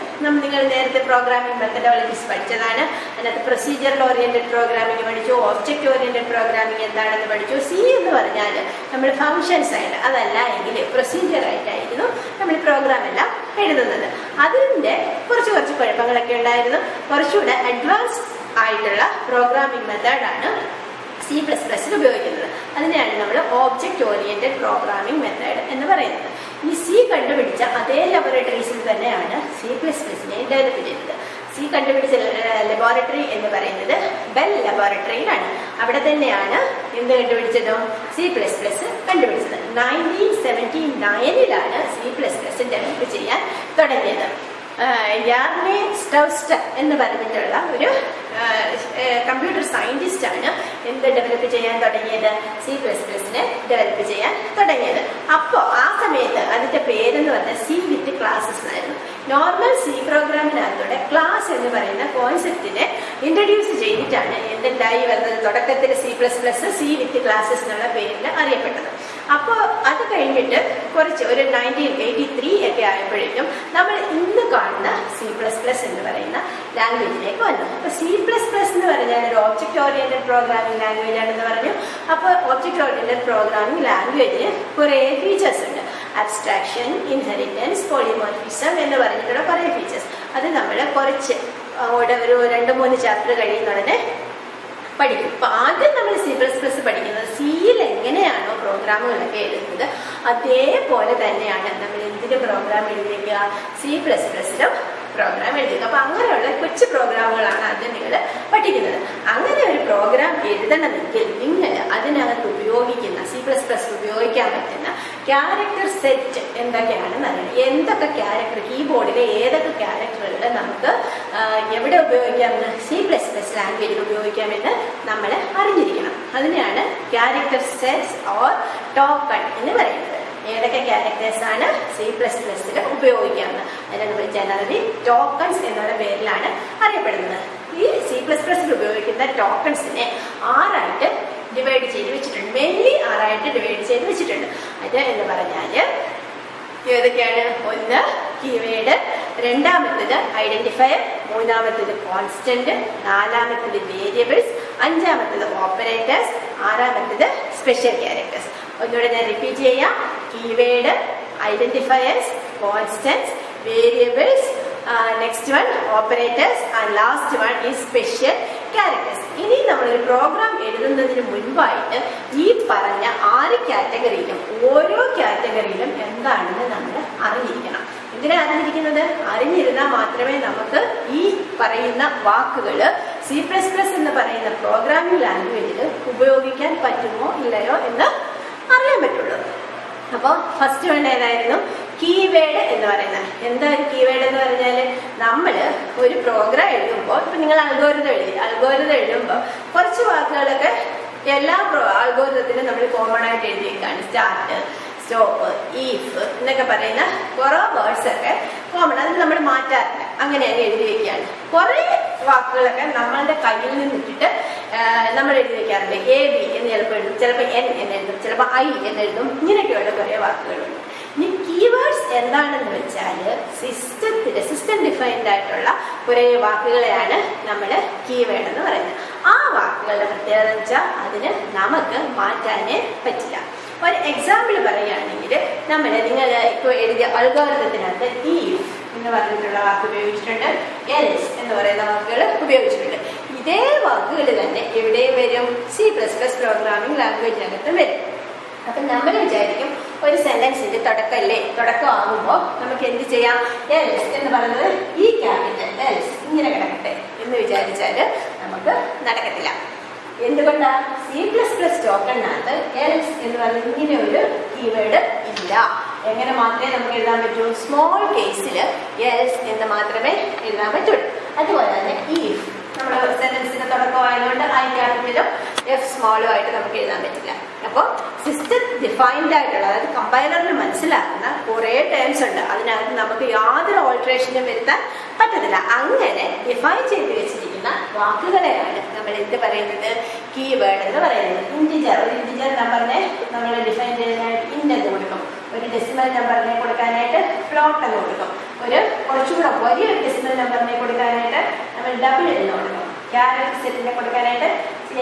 നിങ്ങൾ നേരത്തെ പ്രോഗ്രാമിംഗ് മെത്തഡോളജീസ് പഠിച്ചതാണ്. അതിനകത്ത് പ്രൊസീജിയറൽ ഓറിയന്റഡ് പ്രോഗ്രാമിംഗ് പഠിച്ചു, ഒബ്ജക്റ്റ് ഓറിയന്റഡ് പ്രോഗ്രാമിംഗ് എന്താണെന്ന് പഠിച്ചു. സി എന്ന് പറഞ്ഞാൽ നമ്മൾ ഫങ്ഷൻസ് ആയിട്ട്, അതല്ല എങ്കിൽ പ്രൊസീജിയർ ആയിട്ടായിരുന്നു നമ്മൾ പ്രോഗ്രാം എല്ലാം എഴുതുന്നത്. അതിൻ്റെ കുറച്ച് കുഴപ്പങ്ങളൊക്കെ ഉണ്ടായിരുന്നു. കുറച്ചുകൂടെ അഡ്വാൻസ്ഡ് ആയിട്ടുള്ള പ്രോഗ്രാമിംഗ് മെത്തേഡാണ് C++ ഉപയോഗിക്കുന്നത്. അതിനെയാണ് നമ്മൾ ഒബ്ജക്റ്റ് ഓറിയന്റഡ് പ്രോഗ്രാമിംഗ് മെത്തേഡ് എന്ന് പറയുന്നത്. ഈ സി കണ്ടുപിടിച്ച അതേ ലബോറട്ടറീസിൽ തന്നെയാണ് C++നെ ഡെവലപ്പ് ചെയ്തത്. സി കണ്ടുപിടിച്ച ലബോറട്ടറി എന്ന് പറയുന്നത് ബെൽ ലബോറട്ടറിയിലാണ്. അവിടെ തന്നെയാണ് എന്ത് കണ്ടുപിടിച്ചതും C++ കണ്ടുപിടിച്ചത്. 1979 C++ ഡെവലപ്പ് ചെയ്യാൻ തുടങ്ങിയത്. യാർനെ സ്റ്റൗസ്റ്റർ എന്ന് പറഞ്ഞിട്ടുള്ള ഒരു കമ്പ്യൂട്ടർ സയന്റിസ്റ്റ് ആണ് എന്ത് ഡെവലപ്പ് ചെയ്യാൻ തുടങ്ങിയത്, C++നെ ഡെവലപ്പ് ചെയ്യാൻ തുടങ്ങിയത്. അപ്പോൾ ആ സമയത്ത് അതിന്റെ പേരെന്ന് പറഞ്ഞാൽ സി വിത്ത് ക്ലാസസ് ആയിരുന്നു. നോർമൽ സി പ്രോഗ്രാമിനകത്തൂടെ ക്ലാസ് എന്ന് പറയുന്ന കോൺസെപ്റ്റിനെ ഇൻട്രൊഡ്യൂസ് ചെയ്തിട്ടാണ് എന്തുണ്ടായി വന്നത്. തുടക്കത്തിൽ C++ സി വിത്ത് ക്ലാസസ് എന്നുള്ള പേരിൽ അറിയപ്പെട്ടത്. അപ്പോൾ അത് കഴിഞ്ഞിട്ട് ഒരു 1983 ഒക്കെ ആയപ്പോഴേക്കും നമ്മൾ ഇന്ന് കാണുന്ന C++ എന്ന് പറയുന്ന ലാംഗ്വേജിലേക്ക് വന്നു. അപ്പോൾ C++ എന്ന് പറഞ്ഞാൽ ഒരു ഒബ്ജക്റ്റ് ഓറിയന്റഡ് പ്രോഗ്രാമിംഗ് ലാംഗ്വേജ് ആണെന്ന് പറഞ്ഞു. അപ്പോൾ ഒബ്ജക്റ്റ് ഓറിയന്റഡ് പ്രോഗ്രാമിംഗ് ലാംഗ്വേജിന് കുറേ ഫീച്ചേഴ്സ് ഉണ്ട്. അബ്സ്ട്രാക്ഷൻ, ഇൻഹെറിറ്റൻസ്, പോളിമോർഫിസം എന്ന് പറഞ്ഞിട്ടുള്ള കുറേ ഫീച്ചേഴ്സ്. അത് നമ്മൾ കുറച്ച് ഒരു 2-3 ചാപ്റ്റർ കഴിയുന്നുടനെ പഠിക്കും. അപ്പോൾ ആദ്യം നമ്മൾ C++ പഠിക്കുന്നത് സിയിൽ എങ്ങനെയാണോ പ്രോഗ്രാമുകളൊക്കെ എഴുതുന്നത് അതേപോലെ തന്നെയാണ് നമ്മൾ എന്തിൻ്റെ പ്രോഗ്രാം എഴുതിയേക്കുക, C++ലും പ്രോഗ്രാം എഴുതുക. അപ്പോൾ അങ്ങനെയുള്ള കൊച്ചു പ്രോഗ്രാമുകളാണ് ആദ്യം നിങ്ങൾ പഠിക്കുന്നത്. അങ്ങനെ ഒരു പ്രോഗ്രാം എഴുതണമെങ്കിൽ നിങ്ങൾ അതിനകത്ത് ഉപയോഗിക്കുന്ന C++ ഉപയോഗിക്കാൻ പറ്റുന്ന ക്യാരക്ടർ സെറ്റ് എന്തൊക്കെയാണെന്ന് അറിയണം. എന്തൊക്കെ ക്യാരക്ടർ, കീബോർഡിലെ ഏതൊക്കെ ക്യാരക്ടറുകൾ നമുക്ക് എവിടെ ഉപയോഗിക്കാമെന്ന്, C++ ലാംഗ്വേജിൽ ഉപയോഗിക്കാമെന്ന് നമ്മൾ അറിഞ്ഞിരിക്കണം. അതിനെയാണ് ക്യാരക്ടർ സെറ്റ്സ് ഓർ ടോക്കൺ എന്ന് പറയുന്നത്. ഏതൊക്കെ ക്യാരക്ടേഴ്സ് ആണ് C++ൽ ഉപയോഗിക്കാമെന്ന് അതിനെ നമ്മൾ ജനറലി ടോക്കൺസ് എന്നുള്ള പേരിലാണ് അറിയപ്പെടുന്നത്. ഈ C++ൽ ഉപയോഗിക്കുന്ന ടോക്കൺസിനെ 6 ഡിവൈഡ് ചെയ്ത് വെച്ചിട്ടുണ്ട്. മെയിൻലി 6 ഡിവൈഡ് ചെയ്ത് വെച്ചിട്ടുണ്ട്. അത് എന്ന് പറഞ്ഞാൽ ഏതൊക്കെയാണ്? 1 കീവേഡ്, 2ാമത്തേത് ഐഡന്റിഫയർ, 3ാമത്തേത് കോൺസ്റ്റന്റ്, 4ാമത്തേത് വേരിയബിൾസ്, 5ാമത്തേത് ഓപ്പറേറ്റേഴ്സ്, 6ാമത്തേത് സ്പെഷ്യൽ ക്യാരക്ടേഴ്സ്. ഒന്നുകൂടെ ഞാൻ റിപ്പീറ്റ് ചെയ്യാം. Keyword, identifiers, constants, variables, next one operators and last one ഈ സ്പെഷ്യൽ ക്യാരക്ടേഴ്സ്. ഇനി നമ്മളൊരു പ്രോഗ്രാം എഴുതുന്നതിന് മുൻപായിട്ട് ഈ പറഞ്ഞ 6 കാറ്റഗറിയിലും ഓരോ കാറ്റഗറിയിലും എന്താണെന്ന് നമ്മൾ അറിഞ്ഞിരിക്കണം. എന്തിനാണ് അറിഞ്ഞിരിക്കുന്നത്? അറിഞ്ഞിരുന്നാൽ മാത്രമേ നമുക്ക് ഈ പറയുന്ന വാക്കുകൾ C++ എന്ന് പറയുന്ന പ്രോഗ്രാമിംഗ് ലാംഗ്വേജിൽ ഉപയോഗിക്കാൻ പറ്റുമോ ഇല്ലയോ എന്ന് അറിയാൻ പറ്റുള്ളൂ. അപ്പോൾ ഫസ്റ്റ് വേണ്ട ഏതായിരുന്നു? കീവേഡ് എന്ന് പറയുന്നത്. എന്താ ഒരു കീവേഡ് എന്ന് പറഞ്ഞാൽ, നമ്മൾ ഒരു പ്രോഗ്രാം എഴുതുമ്പോൾ, ഇപ്പം നിങ്ങൾ അൽഗോരിതം എഴുതുമ്പോൾ കുറച്ച് വാക്കുകളൊക്കെ എല്ലാ അൽഗോരിതത്തിലും നമ്മൾ കോമൺ ആയിട്ട് എഴുതി വെക്കുകയാണ്. സ്റ്റാർട്ട്, സ്റ്റോപ്പ്, ഈഫ് എന്നൊക്കെ പറയുന്ന കുറേ വേർഡ്സ് ഒക്കെ കോമൺ, അത് നമ്മൾ മാറ്റാറില്ല, അങ്ങനെ അങ്ങ് എഴുതി വെക്കുകയാണ്. കുറേ വാക്കുകളൊക്കെ നമ്മളുടെ കയ്യിൽ നിന്നിട്ടിട്ട് നമ്മൾ എഴുതി വെക്കാറുണ്ട്. AB എന്ന് ചിലപ്പോൾ എഴുതും, ചിലപ്പോൾ N എന്ന് എഴുതും, ചിലപ്പോൾ I എന്ന് എഴുതും. ഇങ്ങനെയൊക്കെയുള്ള കുറേ വാക്കുകളുണ്ട്. ഇനി കീവേഡ്സ് എന്താണെന്ന് വെച്ചാൽ സിസ്റ്റം ഡിഫൈൻഡ് ആയിട്ടുള്ള കുറേ വാക്കുകളെയാണ് നമ്മൾ കീവേഡ് എന്ന് പറയുന്നത്. ആ വാക്കുകളുടെ പ്രത്യേകത എന്ന് വെച്ചാൽ അതിന് നമുക്ക് മാറ്റാനേ പറ്റില്ല. ഒരു എക്സാമ്പിൾ പറയുകയാണെങ്കിൽ, നിങ്ങൾ ഇപ്പോൾ എഴുതിയ അൽഗോരിതത്തിനകത്ത് ഈഫ് എന്ന് പറഞ്ഞിട്ടുള്ള വാക്ക് ഉപയോഗിച്ചിട്ടുണ്ട്, എൽസ് എന്ന് പറയുന്ന വാക്കുകൾ ഉപയോഗിച്ചിട്ടുണ്ട്. ഇതേ വാക്കുകൾ തന്നെ എവിടെയും വരും? C++ പ്രോഗ്രാമിംഗ് ലാംഗ്വേജിനകത്തും വരും. അപ്പം നമ്മൾ വിചാരിക്കും ഒരു സെന്റൻസിന്റെ തുടക്കമാകുമ്പോൾ നമുക്ക് എന്ത് ചെയ്യാം? എൽസ് എന്ന് പറയുന്നത് ഈ ക്യാപിറ്റൽ എൽസ് ഇങ്ങനെ കിടക്കട്ടെ എന്ന് വിചാരിച്ചാൽ നമുക്ക് നടക്കത്തില്ല. എന്തുകൊണ്ടാണ്? C++ ടോക്കണിനകത്ത് എൽസ് എന്ന് പറയുന്ന ഇങ്ങനെ ഒരു കീവേഡ് ഇല്ല. എങ്ങനെ മാത്രമേ നമുക്ക് എഴുതാൻ പറ്റൂ? സ്മോൾ കേസിൽ എൽസ് എന്ന് മാത്രമേ എഴുതാൻ പറ്റുള്ളൂ. അതുപോലെ തന്നെ ഇഫ് നമ്മുടെ സെന്റൻസിന്റെ തുടക്കമായതുകൊണ്ട് ഐ ക്യാപിറ്റലും എഫ് സ്മോളും ആയിട്ട് നമുക്ക് എഴുതാൻ പറ്റില്ല. അപ്പോൾ സിസ്റ്റം ഡിഫൈൻഡ് ആയിട്ടുള്ള, അതായത് കമ്പൈലറിന് മനസ്സിലാക്കുന്ന കുറേ ടേംസ് ഉണ്ട്. അതിനകത്ത് നമുക്ക് യാതൊരു ഓൾട്രേഷനും വരുത്താൻ പറ്റത്തില്ല. അങ്ങനെ ഡിഫൈൻ ചെയ്ത് വെച്ചിരിക്കുന്ന വാക്കുകളെയാണ് നമ്മൾ എന്ത് പറയുന്നത്? കീവേഡ് എന്ന് പറയുന്നത്. ഇൻറ്റിജർ, ഒരു ഇൻറ്റിജർ നമ്പറിനെ നമ്മൾ ഡിഫൈൻ ചെയ്യാനായിട്ട് ഇൻറ്റ് എന്ന് കൊടുക്കും. ഒരു ഡെസിമൽ നമ്പറിനെ കൊടുക്കാനായിട്ട് ഫ്ലോട്ട് എന്ന് കൊടുക്കും. ഒരു കുറച്ചുകൂടെ വലിയൊരു ഡെസിമൽ നമ്പറിനെ കൊടുക്കാനായിട്ട് നമ്മൾ ഡബിൾ എന്ന് കൊടുക്കും. ക്യാരക്ടർ സെറ്റിനെ കൊടുക്കാനായിട്ട്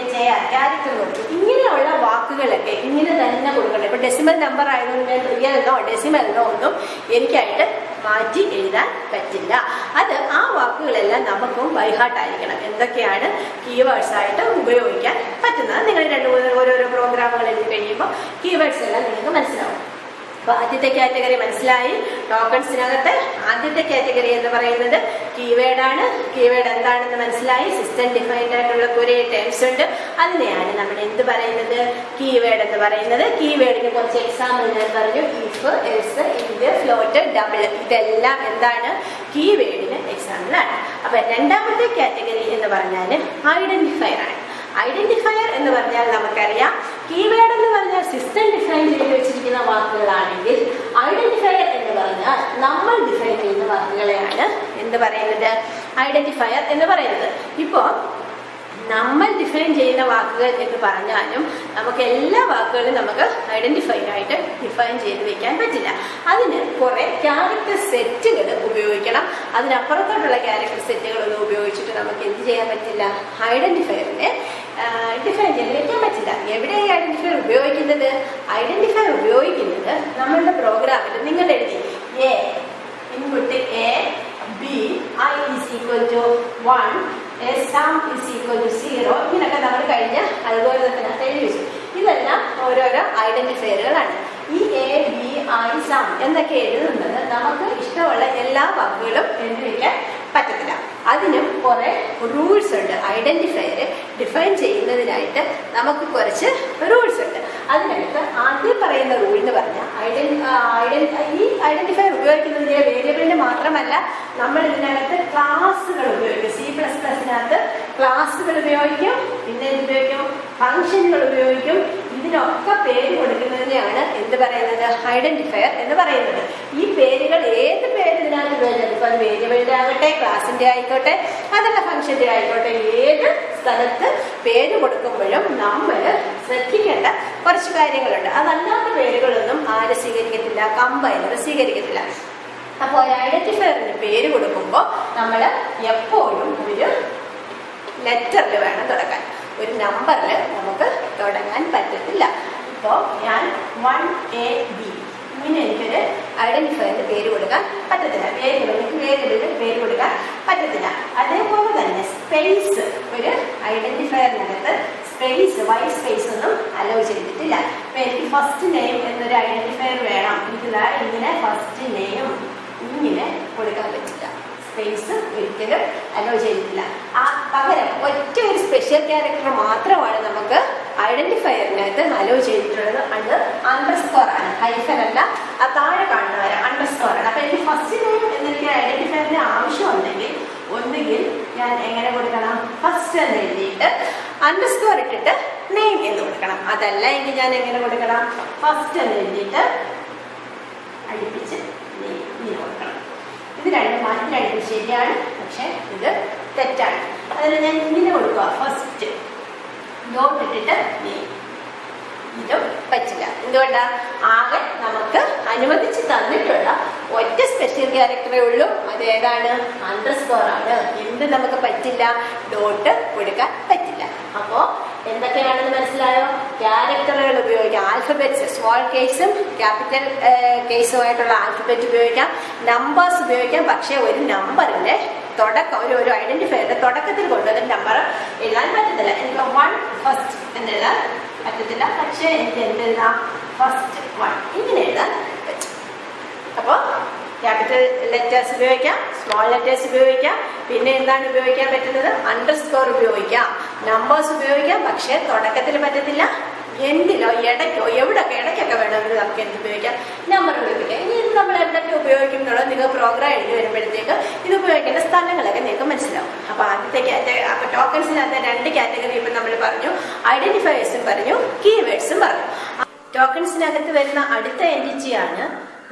ക്യാരക്ടർ കൊടുക്കും. ഇങ്ങനെയുള്ള വാക്കുകളൊക്കെ ഇങ്ങനെ തന്നെ കൊടുക്കണം. ഇപ്പൊ ഡെസിമൽ നമ്പർ ആയതുകൊണ്ട് ഞാൻ റിയലെന്നോ ഡെസിമലിനോ ഒന്നും എനിക്കായിട്ട് മാറ്റി എഴുതാൻ പറ്റില്ല. അത് ആ വാക്കുകളെല്ലാം നമുക്കും ബൈഹാർട്ടായിരിക്കണം. എന്തൊക്കെയാണ് കീവേഡ്സ് ആയിട്ട് ഉപയോഗിക്കാൻ പറ്റുന്നത്? നിങ്ങൾ 2-3 ഓരോരോ പ്രോഗ്രാമുകൾ എഴുതി കഴിയുമ്പോൾ കീവേഡ്സ് എല്ലാം നിങ്ങൾക്ക് മനസ്സിലാവും. അപ്പോൾ ആദ്യത്തെ കാറ്റഗറി മനസ്സിലായി. ടോക്കൺസിനകത്ത് ആദ്യത്തെ കാറ്റഗറി എന്ന് പറയുന്നത് കീവേഡാണ്. കീവേഡ് എന്താണെന്ന് മനസ്സിലായി. സിസ്റ്റം ഡിഫൈൻഡ് ആയിട്ടുള്ള കുറേ ടേംസ് ഉണ്ട്. അതിനെയാണ് നമ്മൾ എന്ത് പറയുന്നത്? കീവേഡ് എന്ന് പറയുന്നത്. കീവേഡിന് കുറച്ച് എക്സാമ്പിൾ ഞാൻ പറഞ്ഞു. ഇഫ്, എൽസ്, ഇൻറ്റ്, ഫ്ലോട്ട്, ഡബിൾ, ഇതെല്ലാം എന്താണ്? കീവേഡിന് എക്സാമ്പിളാണ്. അപ്പം രണ്ടാമത്തെ കാറ്റഗറി എന്ന് പറഞ്ഞാൽ ഐഡന്റിഫയർ ആണ്. ഐഡന്റിഫയർ എന്ന് പറഞ്ഞാൽ നമുക്കറിയാം, കീവേഡ് എന്ന് പറഞ്ഞാൽ സിസ്റ്റം ഡിഫൈൻ ചെയ്ത് വെച്ചിരിക്കുന്ന വാക്കുകളാണെങ്കിൽ ഐഡന്റിഫയർ എന്ന് പറഞ്ഞാൽ നമ്മൾ ഡിഫൈൻ ചെയ്യുന്ന വാക്കുകളെയാണ് എന്ത് പറയുന്നത്? ഐഡന്റിഫയർ എന്ന് പറയുന്നത്. ഇപ്പോൾ നമ്മൾ ഡിഫൈൻ ചെയ്യുന്ന വാക്കുകൾ എന്ന് പറഞ്ഞാലും നമുക്ക് എല്ലാ വാക്കുകളും നമുക്ക് ഐഡന്റിഫൈഡ് ആയിട്ട് ഡിഫൈൻ ചെയ്ത് വെക്കാൻ പറ്റില്ല. അതിന് കുറെ ക്യാരക്ടർ സെറ്റുകൾ ഉപയോഗിക്കണം. അതിനപ്പുറത്തോട്ടുള്ള ക്യാരക്ടർ സെറ്റുകളൊന്നും ഉപയോഗിച്ചിട്ട് നമുക്ക് എന്ത് ചെയ്യാൻ പറ്റില്ല? ഐഡന്റിഫയറിനെ ഡിഫൈൻ ചെയ്ത് വെക്കാൻ പറ്റില്ല. എവിടെയാണ് ഐഡന്റിഫയർ ഉപയോഗിക്കുന്നത്? ഐഡന്റിഫയർ ഉപയോഗിക്കുന്നത് നമ്മളുടെ പ്രോഗ്രാമിൽ നിങ്ങൾ എഴുതി A input A B I is equal to 1 sum is equal to 0 ഇങ്ങനെയൊക്കെ നമ്മൾ കഴിഞ്ഞ അൽഗോരിതത്തിനകത്ത് എഴുതി വെച്ചു. ഇതെല്ലാം ഓരോരോ ഐഡന്റിഫയറുകളാണ്. ഈ എ ബി ഐ സം എന്നൊക്കെ എഴുതുന്നത് നമുക്ക് ഇഷ്ടമുള്ള എല്ലാ വാക്കുകളും എഴുതി വയ്ക്കാൻ പറ്റത്തില്ല. അതിനും കുറെ റൂൾസ് ഉണ്ട്. ഐഡന്റിഫയർ ഡിഫൈൻ ചെയ്യുന്നതിനായിട്ട് നമുക്ക് കുറച്ച് റൂൾസ് ഉണ്ട്. അതിനകത്ത് ആദ്യം പറയുന്ന റൂൾ എന്ന് പറഞ്ഞാൽ ഈ ഐഡന്റിഫയർ ഉപയോഗിക്കുന്നതിന് വേരിയബിളിന് മാത്രമല്ല, നമ്മൾ ഇതിനകത്ത് ക്ലാസ്സുകൾ ഉപയോഗിക്കും. C++നകത്ത് ക്ലാസ്സുകൾ ഉപയോഗിക്കും. പിന്നെ ഉപയോഗിക്കും ഫംഗ്ഷനുകൾ ഉപയോഗിക്കും. ഇതിനൊക്കെ പേര് കൊടുക്കുന്നതിനെയാണ് എന്ത് പറയുന്നത്? ഐഡന്റിഫയർ എന്ന് പറയുന്നത്. ഈ പേരുകൾ ഏത് പേര് ഇതിനകത്ത് ഉപയോഗിച്ചാൽ, ഇപ്പൊ അത് വേരിയബിളിന്റെ ആകട്ടെ, ക്ലാസിന്റെ ആയിക്കോട്ടെ, അതല്ല ഫംഗ്ഷന്റെ ആയിക്കോട്ടെ, ഏത് സ്ഥലത്ത് പേര് കൊടുക്കുമ്പോഴും നമ്മൾ ശ്രദ്ധിക്കേണ്ട കുറച്ച് കാര്യങ്ങളുണ്ട്. അതല്ലാത്ത പേരുകളൊന്നും ആര് സ്വീകരിക്കത്തില്ല? കമ്പൈലർ സ്വീകരിക്കത്തില്ല. അപ്പോൾ ഒരു ഐഡന്റിഫയറിന് പേര് കൊടുക്കുമ്പോൾ നമ്മൾ എപ്പോഴും ഒരു ലെറ്ററിൽ വേണം തുടങ്ങാൻ. ഒരു നമ്പറിൽ നമുക്ക് തുടങ്ങാൻ പറ്റത്തില്ല. ഇപ്പോൾ ഞാൻ 1AB ഇങ്ങനെ എനിക്കൊരു ഐഡന്റിഫയറിന് പേര് കൊടുക്കാൻ പറ്റത്തില്ല. വേരിയബിളിന് പേര് കൊടുക്കാൻ പറ്റത്തില്ല. അതേപോലെ തന്നെ സ്പേസ്, ഒരു ഐഡന്റിഫയറിനകത്ത് സ്പേസ്, വൈറ്റ് സ്പേസ് ഒന്നും അലോ ചെയ്തിട്ടില്ല. ഇപ്പം എനിക്ക് ഫസ്റ്റ് നെയിം എന്നൊരു ഐഡന്റിഫയർ വേണം. എനിക്കിതാ ഇങ്ങനെ ഫസ്റ്റ് നെയിം ഇങ്ങനെ കൊടുക്കാൻ പറ്റില്ല. സ്പേസ് ഒരിക്കലും അലോ ചെയ്തിട്ടില്ല. പകരം ഒറ്റ ഒരു സ്പെഷ്യൽ ക്യാരക്ടർ മാത്രമാണ് നമുക്ക് ഐഡന്റിഫയറിനകത്ത് അലോ ചെയ്തിട്ടുള്ളത്. അത് അണ്ടർസ്കോർ ആണ്, ഹൈഫൻ അല്ല. ആ താഴെ കാണുന്നവരെ അണ്ടർസ്കോർ ആണ്. അപ്പൊ എനിക്ക് ഫസ്റ്റ് നെയിം എന്നെനിക്ക് ഐഡന്റിഫയറിന് ആവശ്യമുണ്ടെങ്കിൽ ഒന്നുകിൽ ഞാൻ എങ്ങനെ കൊടുക്കണം? ഫസ്റ്റ് എന്ന് എഴുതിയിട്ട് അണ്ടർസ്കോർ ഇട്ടിട്ട് നെയിം എന്ന് കൊടുക്കണം. അതല്ല എങ്കിൽ ഞാൻ എങ്ങനെ കൊടുക്കണം? ഫസ്റ്റ് എന്ന് എഴുതിയിട്ട് അടുപ്പിച്ച് നെയിം ഇങ്ങനെ കൊടുക്കണം. ഇത് രണ്ടും ശരിയാണ്, പക്ഷെ ഇത് തെറ്റാണ്. അതിന് ഞാൻ ഇങ്ങനെ കൊടുക്കുക, ഫസ്റ്റ് ഡോട്ട് ഇട്ടിട്ട് നെയിം. ഇതും പറ്റില്ല. എന്തുകൊണ്ടാണ്? ആകെ നമുക്ക് അനുവദിച്ച് തന്നിട്ടുള്ള ഒറ്റ സ്പെഷ്യൽ ക്യാരക്ടറേ ഉള്ളൂ. അതേതാണ്? അണ്ടർസ്കോർ ആണ്. എന്ത് നമുക്ക് പറ്റില്ല? ഡോട്ട് കൊടുക്കാൻ പറ്റില്ല. അപ്പോൾ എന്തൊക്കെയാണെന്ന് മനസ്സിലായോ? ക്യാരക്ടറുകൾ ഉപയോഗിക്കാം. ആൽഫബറ്റ്സ്, സ്മോൾ കേസും ക്യാപിറ്റൽ കേസുമായിട്ടുള്ള ആൽഫബറ്റ് ഉപയോഗിക്കാം. നമ്പേഴ്സ് ഉപയോഗിക്കാം. പക്ഷേ ഒരു നമ്പറിന്റെ തുടക്കം, ഒരു ഐഡന്റിഫയറിന്റെ തുടക്കത്തിൽ കൊണ്ടുവന്ന നമ്പർ എഴുതാൻ പറ്റത്തില്ല. എനിക്ക് 1 ഫസ്റ്റ് എന്നെഴുതാൻ പറ്റത്തില്ല. പക്ഷേ എനിക്ക് എന്തെഴുതാം? ഫസ്റ്റ് 1 ഇങ്ങനെ എഴുതാൻ പറ്റും. അപ്പോൾ ക്യാപിറ്റൽ ലെറ്റേഴ്സ് ഉപയോഗിക്കാം, സ്മോൾ ലെറ്റേഴ്സ് ഉപയോഗിക്കാം. പിന്നെ എന്താണ് ഉപയോഗിക്കാൻ പറ്റുന്നത്? അണ്ടർസ്കോർ ഉപയോഗിക്കാം. നമ്പേഴ്സ് ഉപയോഗിക്കാം, പക്ഷെ തുടക്കത്തിൽ പറ്റത്തില്ല. എന്തിലോ ഇടയ്ക്കോ ഇടയ്ക്കൊക്കെ വേണമെങ്കിൽ നമുക്ക് എന്ത് ഉപയോഗിക്കാം, നമ്പർ ഉപയോഗിക്കാം. ഇനി ഇത് നമ്മൾ എന്തൊക്കെ ഉപയോഗിക്കും എന്നുള്ളത് നിങ്ങൾ പ്രോഗ്രാം എഴുതി വരുമ്പോഴത്തേക്ക് ഇത് ഉപയോഗിക്കേണ്ട സ്ഥലങ്ങളൊക്കെ നിങ്ങൾക്ക് മനസ്സിലാവും. അപ്പൊ ആദ്യത്തെ അപ്പൊ ടോക്കൺസിനകത്ത് 2 കാറ്റഗറി ഇപ്പം നമ്മൾ പറഞ്ഞു. ഐഡന്റിഫയേഴ്സും പറഞ്ഞു, കീവേഡ്സും പറഞ്ഞു. ടോക്കൺസിനകത്ത് വരുന്ന അടുത്ത എൻറ്റിറ്റിയാണ്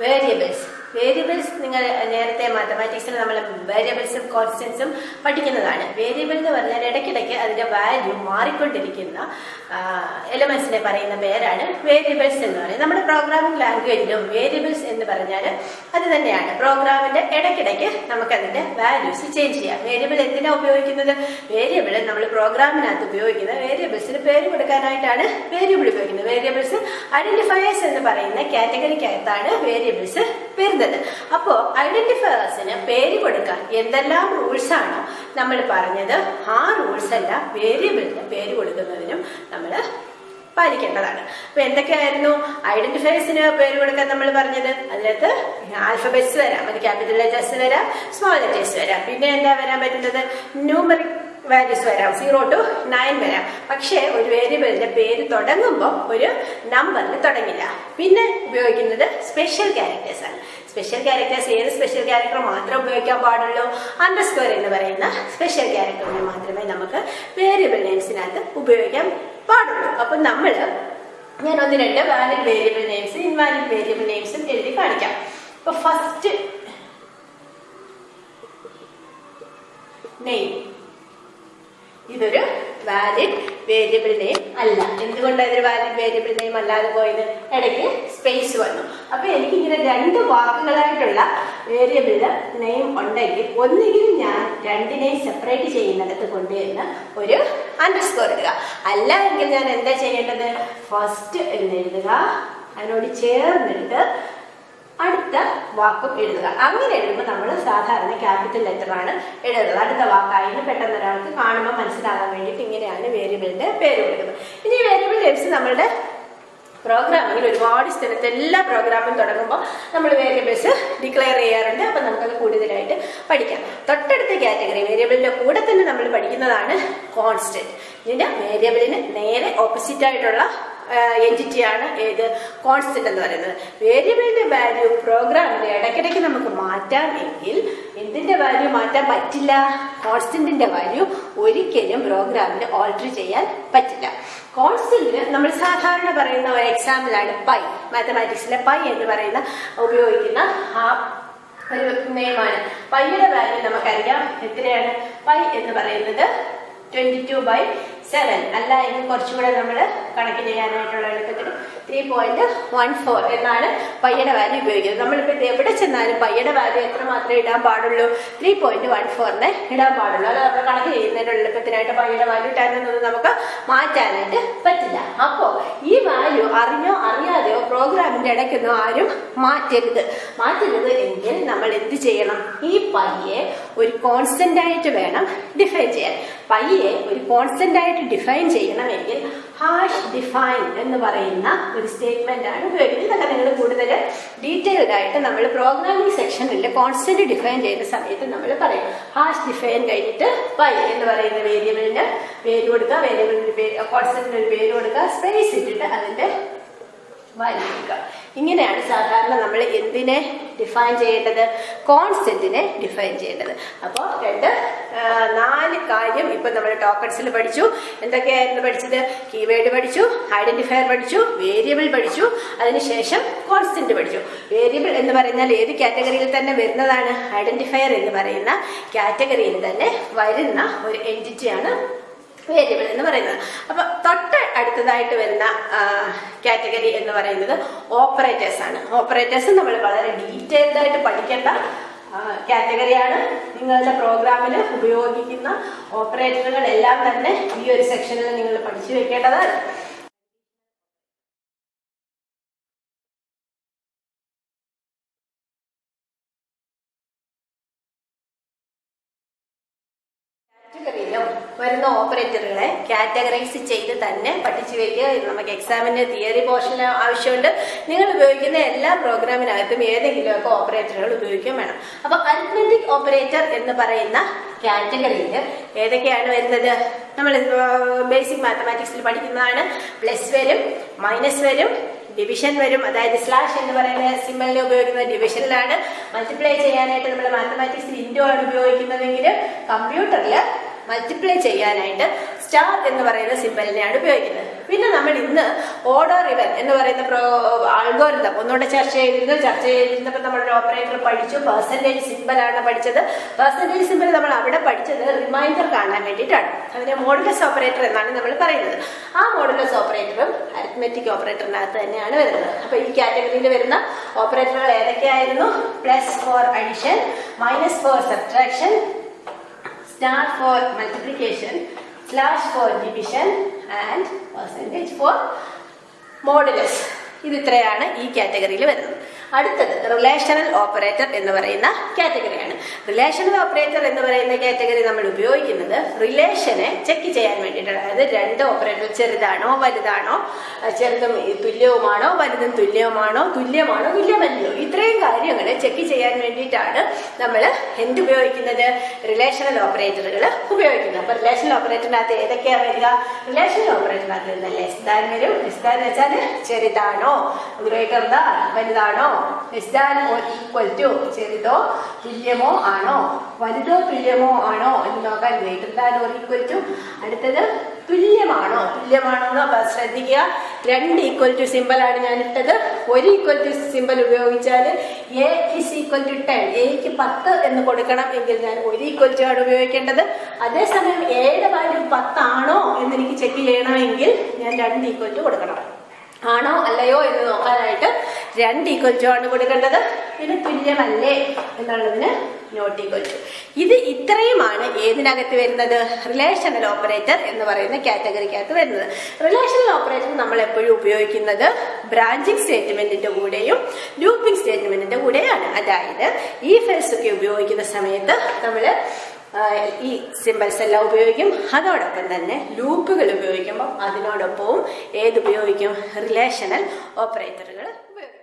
വേരിയബിൾസ്. വേരിയബിൾസ് നിങ്ങൾ നേരത്തെ മാത്തമാറ്റിക്സിൽ നമ്മൾ വേരിയബിൾസും കോൺസ്റ്റൻസും പഠിക്കുന്നതാണ്. വേരിയബിൾ എന്ന് പറഞ്ഞാൽ ഇടയ്ക്കിടയ്ക്ക് അതിന്റെ വാല്യൂ മാറിക്കൊണ്ടിരിക്കുന്ന എലമെന്റ്സിനെ പറയുന്ന പേരാണ് വേരിയബിൾസ് എന്ന് പറയുന്നത്. നമ്മുടെ പ്രോഗ്രാമിംഗ് ലാംഗ്വേജിലും വേരിയബിൾസ് എന്ന് പറഞ്ഞാൽ അത് തന്നെയാണ്. പ്രോഗ്രാമിന്റെ ഇടയ്ക്കിടയ്ക്ക് നമുക്ക് അതിന്റെ വാല്യൂസ് ചേഞ്ച് ചെയ്യാം. വേരിയബിൾ എന്തിനാ ഉപയോഗിക്കുന്നത്? വേരിയബിൾ നമ്മൾ പ്രോഗ്രാമിനകത്ത് ഉപയോഗിക്കുന്ന വേരിയബിൾസിന് പേര് കൊടുക്കാനായിട്ടാണ് വേരിയബിൾ ഉപയോഗിക്കുന്നത്. വേരിയബിൾസ് ഐഡന്റിഫയേഴ്സ് എന്ന് പറയുന്ന കാറ്റഗറിക്കകത്താണ് വേരിയബിൾസ് വരുന്നത്. അപ്പോ ഐഡന്റിഫയേഴ്സിന് പേര് കൊടുക്കാൻ എന്തെല്ലാം റൂൾസ് ആണോ നമ്മൾ പറഞ്ഞത്, ആ റൂൾസ് എല്ലാം വേരിയബിളിന് പേര് കൊടുക്കുന്നതിനും നമ്മൾ പാലിക്കേണ്ടതാണ്. അപ്പൊ എന്തൊക്കെയായിരുന്നു ഐഡന്റിഫയേഴ്സിന് പേര് കൊടുക്കാൻ നമ്മൾ പറഞ്ഞത്? അതിനകത്ത് ആൽഫബറ്റ്സ് വരാം, അത് ക്യാപിറ്റൽ ലെറ്റേഴ്സ് വരാം, സ്മോൾ ലെറ്റേഴ്സ് വരാം. പിന്നെ എന്താ വരാൻ പറ്റുന്നത്? ന്യൂമറിക് വാല്യൂസ് വരാം, 0 to 9 വരാം. പക്ഷേ ഒരു വേരിയബിളിന്റെ പേര് തുടങ്ങുമ്പോൾ ഒരു നമ്പറിൽ തുടങ്ങില്ല. പിന്നെ ഉപയോഗിക്കുന്നത് സ്പെഷ്യൽ ക്യാരക്ടേഴ്സ് ആണ്. സ്പെഷ്യൽ ക്യാരക്ടേഴ്സ് ഏത് സ്പെഷ്യൽ ക്യാരക്ടർ മാത്രമേ ഉപയോഗിക്കാൻ പാടുള്ളൂ? അണ്ടർസ്കോർ എന്ന് പറയുന്ന സ്പെഷ്യൽ ക്യാരക്ടറിനെ മാത്രമേ നമുക്ക് വേരിയബിൾ നെയിംസിനകത്ത് ഉപയോഗിക്കാൻ പാടുള്ളൂ. അപ്പൊ ഞാൻ 1-2 valid variable names, invalid variable നെയിംസും എഴുതി കാണിക്കാം. ഇപ്പൊ ഫസ്റ്റ് നെയിം, ഇതൊരു വാലിഡ് വേരിയബിൾ നെയിം അല്ല. എന്തുകൊണ്ടാണ് ഇതൊരു വാലിഡ് വേരിയബിൾ നെയിം അല്ലാതെ പോയത്? ഇടയ്ക്ക് സ്പേസ് വന്നു. അപ്പൊ എനിക്ക് ഇങ്ങനെ 2 വാക്കുകളായിട്ടുള്ള വേരിയബിളിന്റെ നെയിം ഉണ്ടെങ്കിൽ ഒന്നുകിൽ ഞാൻ 2നെയും സെപ്പറേറ്റ് ചെയ്യുന്നിടത്ത് കൊണ്ടുവരുന്ന ഒരു അണ്ടർസ്കോർ ഇടുക. അല്ല എങ്കിൽ ഞാൻ എന്താ ചെയ്യേണ്ടത്? ഫസ്റ്റ് എന്ന് എഴുതുക, അതിനോട് ചേർന്നിട്ട് അടുത്ത വാക്കും എഴുതുക. അങ്ങനെ എഴുതുമ്പോൾ നമ്മൾ സാധാരണ ക്യാപിറ്റൽ ലെറ്റർ ആണ് എഴുതുന്നത്. അടുത്ത വാക്കായി പെട്ടെന്ന് ഒരാൾക്ക് കാണുമ്പോൾ മനസ്സിലാകാൻ വേണ്ടിയിട്ട് ഇങ്ങനെയാണ് വേരിയബിളിന്റെ പേര് കൊടുക്കുന്നത്. ഇനി വേരിയബിൾ നെയിംസ് നമ്മളുടെ പ്രോഗ്രാമിങ്ങിൽ ഒരുപാട് സ്ഥലത്ത് എല്ലാ പ്രോഗ്രാമും തുടങ്ങുമ്പോൾ നമ്മൾ വേരിയബിൾസ് ഡിക്ലെയർ ചെയ്യാറുണ്ട്. അപ്പം നമുക്കത് കൂടുതലായിട്ട് പഠിക്കാം. തൊട്ടടുത്ത കാറ്റഗറി വേരിയബിളിന്റെ കൂടെ തന്നെ നമ്മൾ പഠിക്കുന്നതാണ് കോൺസ്റ്റന്റ്. ഇതിന്റെ വേരിയബിളിന് നേരെ ഓപ്പോസിറ്റ് ആയിട്ടുള്ള എൻറ്റിറ്റിയാണ് ഏത്? കോൺസ്റ്റന്റ് എന്ന് പറയുന്നത്. വേരിയബിളിന്റെ വാല്യൂ പ്രോഗ്രാമിന്റെ ഇടയ്ക്കിടയ്ക്ക് നമുക്ക് മാറ്റാമെങ്കിൽ എന്തിന്റെ വാല്യൂ മാറ്റാൻ പറ്റില്ല? കോൺസ്റ്റന്റിന്റെ വാല്യൂ ഒരിക്കലും പ്രോഗ്രാമിന് ഓൾട്ടർ ചെയ്യാൻ പറ്റില്ല. കോൺസ്റ്റന്റിന് നമ്മൾ സാധാരണ പറയുന്ന ഒരു എക്സാമ്പിളാണ് പൈ. മാത്തമാറ്റിക്സിലെ പൈ എന്ന് പറയുന്ന ഉപയോഗിക്കുന്ന ആ ഒരു നെയിമാണ്. പൈയുടെ വാല്യൂ നമുക്കറിയാം എത്രയാണ്? പൈ എന്ന് പറയുന്നത് 22/7 അല്ല, എങ്കിൽ കുറച്ചുകൂടെ നമ്മൾ കണക്ക് ചെയ്യാനായിട്ടുള്ള എളുപ്പത്തിൽ 3.14 എന്നാണ് പയ്യുടെ വാല്യൂ ഉപയോഗിക്കുന്നത്. നമ്മളിപ്പോൾ ഇത് എവിടെ ചെന്നാലും പയ്യുടെ വാല്യൂ എത്ര മാത്രമേ ഇടാൻ പാടുള്ളൂ? 3.14 ഇടാൻ പാടുള്ളൂ. അത് നമ്മൾ കണക്ക് ചെയ്യുന്നതിന് എളുപ്പത്തിനായിട്ട് പയ്യുടെ വാല്യൂ ഇട്ടാനൊന്നും നമുക്ക് മാറ്റാനായിട്ട് പറ്റില്ല. അപ്പോൾ ഈ വാല്യൂ അറിഞ്ഞോ അറിയാതെയോ പ്രോഗ്രാമിന്റെ ഇടയ്ക്കൊന്നും ആരും മാറ്റരുത് എങ്കിൽ നമ്മൾ എന്ത് ചെയ്യണം? ഈ പയ്യെ ഒരു കോൺസ്റ്റന്റ് ആയിട്ട് വേണം ഡിഫൈൻ ചെയ്യാൻ. പയ്യെ ഒരു കോൺസ്റ്റന്റ് ആയിട്ട് ഡിഫൈൻ ചെയ്യണമെങ്കിൽ ഹാഷ് ഡിഫൈൻ എന്ന് പറയുന്ന ഒരു സ്റ്റേറ്റ്മെന്റ് ആണ് ഉപയോഗിക്കുന്നത്. ഇതൊക്കെ നിങ്ങൾ കൂടുതൽ ഡീറ്റെയിൽഡ് ആയിട്ട് നമ്മൾ പ്രോഗ്രാമിംഗ് സെക്ഷനിൽ കോൺസ്റ്റന്റ് ഡിഫൈൻ ചെയ്യുന്ന സമയത്ത് നമ്മൾ പറയും. ഹാഷ് ഡിഫൈൻ കഴിഞ്ഞിട്ട് പൈ എന്ന് പറയുന്ന വേരിയബിളിന് പേര് കൊടുക്കുക, വേരിയബിളിന് കോൺസ്റ്റന്റിന് ഒരു പേര് കൊടുക്കുക, സ്പേസ് ഇട്ടിട്ട് അതിന്റെ വാല്യൂ കൊടുക്കുക. ഇങ്ങനെയാണ് സാധാരണ നമ്മൾ എന്തിനെ ഡിഫൈൻ ചെയ്യേണ്ടത്? കോൺസ്റ്റന്റിനെ ഡിഫൈൻ ചെയ്യേണ്ടത്. അപ്പോൾ 4 കാര്യം ഇപ്പൊ നമ്മൾ ടോക്കൺസിൽ പഠിച്ചു. എന്തൊക്കെയായിരുന്നു പഠിച്ചത്? കീവേഡ് പഠിച്ചു, ഐഡന്റിഫയർ പഠിച്ചു, വേരിയബിൾ പഠിച്ചു, അതിനുശേഷം കോൺസ്റ്റന്റ് പഠിച്ചു. വേരിയബിൾ എന്ന് പറഞ്ഞാൽ ഏത് കാറ്റഗറിയിൽ തന്നെ വരുന്നതാണ്? ഐഡന്റിഫയർ എന്ന് പറയുന്ന കാറ്റഗറിയിൽ തന്നെ വരുന്ന ഒരു എൻറ്റിറ്റിയാണ് വേരിയബിൾ എന്ന് പറയുന്നത്. അപ്പൊ തൊട്ട് അടുത്തതായിട്ട് വരുന്ന കാറ്റഗറി എന്ന് പറയുന്നത് ഓപ്പറേറ്റേഴ്സ് ആണ്. ഓപ്പറേറ്റേഴ്സ് നമ്മൾ വളരെ ഡീറ്റെയിൽഡ് ആയിട്ട് പഠിക്കേണ്ട കാറ്റഗറിയാണ്. നിങ്ങളുടെ പ്രോഗ്രാമിൽ ഉപയോഗിക്കുന്ന ഓപ്പറേറ്ററുകൾ എല്ലാം തന്നെ ഈ ഒരു സെക്ഷനിൽ നിങ്ങൾ പഠിച്ചു വെക്കേണ്ടതാണ്. വരുന്ന ഓപ്പറേറ്ററുകളെ കാറ്റഗറൈസ് ചെയ്ത് തന്നെ പഠിച്ചു വെക്കുക. നമുക്ക് എക്സാമിന്റെ തിയറി പോർഷന് ആവശ്യമുണ്ട്. നിങ്ങൾ ഉപയോഗിക്കുന്ന എല്ലാ പ്രോഗ്രാമിനകത്തും ഏതെങ്കിലുമൊക്കെ ഓപ്പറേറ്ററുകൾ ഉപയോഗിക്കുകയും വേണം. അപ്പൊ അരിത്മെറ്റിക് ഓപ്പറേറ്റർ എന്ന് പറയുന്ന കാറ്റഗറിയിൽ ഏതൊക്കെയാണ് വരുന്നത്? നമ്മൾ ബേസിക് മാത്തമാറ്റിക്സിൽ പഠിക്കുന്നതാണ്. പ്ലസ് വരും, മൈനസ് വരും, ഡിവിഷൻ വരും. അതായത് സ്ലാഷ് എന്ന് പറയുന്ന സിമ്പലിനെ ഉപയോഗിക്കുന്നത് ഡിവിഷനിലാണ്. മൾട്ടിപ്ലൈ ചെയ്യാനായിട്ട് നമ്മൾ മാത്തമാറ്റിക്സിൽ ഇൻറ്റു ആണ് ഉപയോഗിക്കുന്നതെങ്കിൽ കമ്പ്യൂട്ടറിൽ മൾട്ടിപ്ലൈ ചെയ്യാനായിട്ട് സ്റ്റാർ എന്ന് പറയുന്ന സിമ്പലിനെയാണ് ഉപയോഗിക്കുന്നത്. പിന്നെ നമ്മൾ ഇന്ന് ഓർഡർ ഇവൻ എന്ന് പറയുന്ന അൽഗോരിതം ഒന്നുകൂടെ ചർച്ച ചെയ്തിരുന്നപ്പോൾ നമ്മളൊരു ഓപ്പറേറ്റർ പഠിച്ചു. പെർസെൻറ്റേജ് സിമ്പലാണ് പഠിച്ചത്. പെർസെൻറ്റേജ് സിമ്പൽ നമ്മൾ അവിടെ പഠിച്ചത് റിമൈൻഡർ കാണാൻ വേണ്ടിയിട്ടാണ്. അതിനെ മോഡുലസ് ഓപ്പറേറ്റർ എന്നാണ് നമ്മൾ പറയുന്നത്. ആ മോഡുലസ് ഓപ്പറേറ്ററും അരിത്മെറ്റിക് ഓപ്പറേറ്ററിനകത്ത് തന്നെയാണ് വരുന്നത്. അപ്പൊ ഈ കാറ്റഗറിയിൽ വരുന്ന ഓപ്പറേറ്ററുകൾ ഏതൊക്കെയായിരുന്നു? Plus for addition, minus for subtraction, star for multiplication, slash for division and percentage for modulus. ഇത് ഇത്രയാണ് ഈ കാറ്റഗറിയിൽ വരുന്നത്. അടുത്തത് റിലേഷണൽ ഓപ്പറേറ്റർ എന്ന് പറയുന്ന കാറ്റഗറിയാണ്. റിലേഷണൽ ഓപ്പറേറ്റർ എന്ന് പറയുന്ന കാറ്റഗറി നമ്മൾ ഉപയോഗിക്കുന്നത് റിലേഷനെ ചെക്ക് ചെയ്യാൻ വേണ്ടിയിട്ടാണ്. അതായത് രണ്ട് ഓപ്പറേറ്റർ ചെറുതാണോ വലുതാണോ, ചെറുതും തുല്യവുമാണോ വലുതും തുല്യവുമാണോ, തുല്യമാണോ തുല്യമല്ലയോ, ഇത്രയും കാര്യങ്ങൾ ചെക്ക് ചെയ്യാൻ വേണ്ടിയിട്ടാണ് നമ്മൾ എന്തുപയോഗിക്കുന്നത്? റിലേഷണൽ ഓപ്പറേറ്ററുകൾ ഉപയോഗിക്കുന്നത്. അപ്പൊ റിലേഷണൽ ഓപ്പറേറ്ററിനകത്ത് ഏതൊക്കെയാണ് വരിക? റിലേഷണൽ ഓപ്പറേറ്ററിനകത്ത് വരുന്ന ലെസ് ദാൻ വരും. ലെസ് ദാൻ എന്ന് വെച്ചാൽ ചെറുതാണോ, ഗ്രേറ്റർ ദാൻ വലുതാണോ, less than or equal to ചെറുതോ തുല്യമോ ആണോ, വലുതോ തുല്യമോ ആണോ എന്ന് നോക്കാൻ greater than or equal to. അടുത്തത് തുല്യമാണോ എന്ന്. അപ്പൊ ശ്രദ്ധിക്കുക, രണ്ട് ഈക്വൽ ടു സിമ്പലാണ് ഞാൻ ഇട്ടത്. ഒരു ഈക്വൽ ടു സിമ്പൽ ഉപയോഗിച്ചാൽ എ ഇസ് ഈക്വൽ ടു 10, എക്ക് 10 എന്ന് കൊടുക്കണം എങ്കിൽ ഞാൻ ഒരു ഈക്വൽ ടു ആണ് ഉപയോഗിക്കേണ്ടത്. അതേസമയം എയുടെ വാല്യൂ 10 ആണോ എന്ന് എനിക്ക് ചെക്ക് ചെയ്യണമെങ്കിൽ ഞാൻ രണ്ട് ഈക്വൽ ടു കൊടുക്കണം. ആണോ അല്ലയോ എന്ന് നോക്കാനായിട്ട് രണ്ട് ഈക്വൽ ടു ആണ് കൊടുക്കേണ്ടത്. പിന്നെ തുല്യമല്ലേ എന്നുള്ളതിന് നോട്ട് ഈക്വൽ ടു. ഇത് ഇത്രയുമാണ് ഏതിനകത്ത് വരുന്നത്? റിലേഷണൽ ഓപ്പറേറ്റർ എന്ന് പറയുന്ന കാറ്റഗറിക്കകത്ത് വരുന്നത്. റിലേഷണൽ ഓപ്പറേറ്റർ നമ്മൾ എപ്പോഴും ഉപയോഗിക്കുന്നത് ബ്രാഞ്ചിങ് സ്റ്റേറ്റ്മെന്റിന്റെ കൂടെയും ലൂപ്പിംഗ് സ്റ്റേറ്റ്മെന്റിന്റെ കൂടെയാണ്. അതായത് ഈ ഫെൽസ് ഒക്കെ ഉപയോഗിക്കുന്ന സമയത്ത് നമ്മൾ ഈ സിമ്പിൾസ് എല്ലാം ഉപയോഗിക്കും. അതോടൊപ്പം തന്നെ ലൂപ്പുകൾ ഉപയോഗിക്കുമ്പോൾ അതിനോടൊപ്പവും ഏതുപയോഗിക്കും? റിലേഷണൽ ഓപ്പറേറ്ററുകൾ ഉപയോഗിക്കും.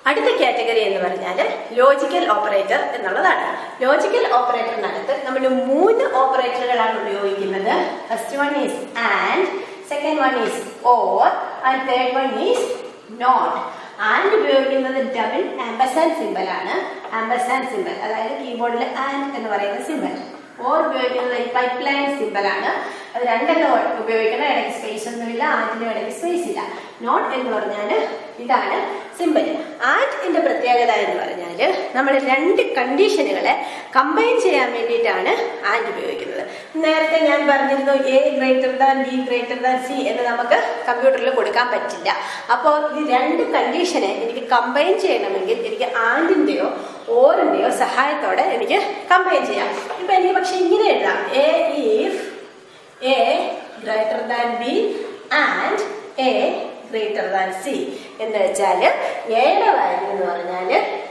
അടുത്ത കാറ്റഗറി എന്ന് പറഞ്ഞാൽ ലോജിക്കൽ ഓപ്പറേറ്റർ എന്നുള്ളതാണ്. ലോജിക്കൽ ഓപ്പറേറ്ററിനകത്ത് നമ്മൾ 3 ഓപ്പറേറ്ററുകളാണ് ഉപയോഗിക്കുന്നത്. First one is and, second one is or and third one is not. And ഉപയോഗിക്കുന്നത് ഡബിൾ ആംപർസാൻഡ് സിമ്പൽ ആണ്. ആംപർസാൻഡ് സിമ്പൽ അതായത് കീബോർഡിൽ ആൻഡ് എന്ന് പറയുന്ന സിമ്പൽ. ഓർ ഉപയോഗിക്കുന്നത് ഈ പൈപ്പ് ലൈൻ സിമ്പൽ ആണ്. അത് രണ്ടെണ്ണം ഉപയോഗിക്കണം. ഇടയ്ക്ക് സ്പേസ് ഒന്നുമില്ല, ആൻഡിന്റെ ഇടയ്ക്ക് സ്പേസ് ഇല്ല. നോട്ട് എന്ന് പറഞ്ഞാൽ ഇതാണ് സിമ്പൽ. ആൻഡിന്റെ പ്രത്യേകത എന്ന് പറഞ്ഞാൽ നമ്മൾ രണ്ട് കണ്ടീഷനുകളെ കമ്പൈൻ ചെയ്യാൻ വേണ്ടിയിട്ടാണ് ആൻഡ് ഉപയോഗിക്കുന്നത്. നേരത്തെ ഞാൻ പറഞ്ഞിരുന്നു A greater than be greater than C എന്ന് നമുക്ക് കമ്പ്യൂട്ടറിൽ കൊടുക്കാൻ പറ്റില്ല. അപ്പോൾ ഈ രണ്ട് കണ്ടീഷനെ എനിക്ക് കമ്പൈൻ ചെയ്യണമെങ്കിൽ എനിക്ക് ആൻഡിന്റെയോ ഓറിന്റെയോ സഹായത്തോടെ എനിക്ക് കമ്പൈൻ ചെയ്യാം. ഇപ്പൊ എനിക്ക് പക്ഷെ ഇങ്ങനെ എഴുതാം: A if A greater than B and A greater than C എന്ന് വെച്ചാൽ എയുടെ വാല്യൂ എന്ന് പറഞ്ഞാൽ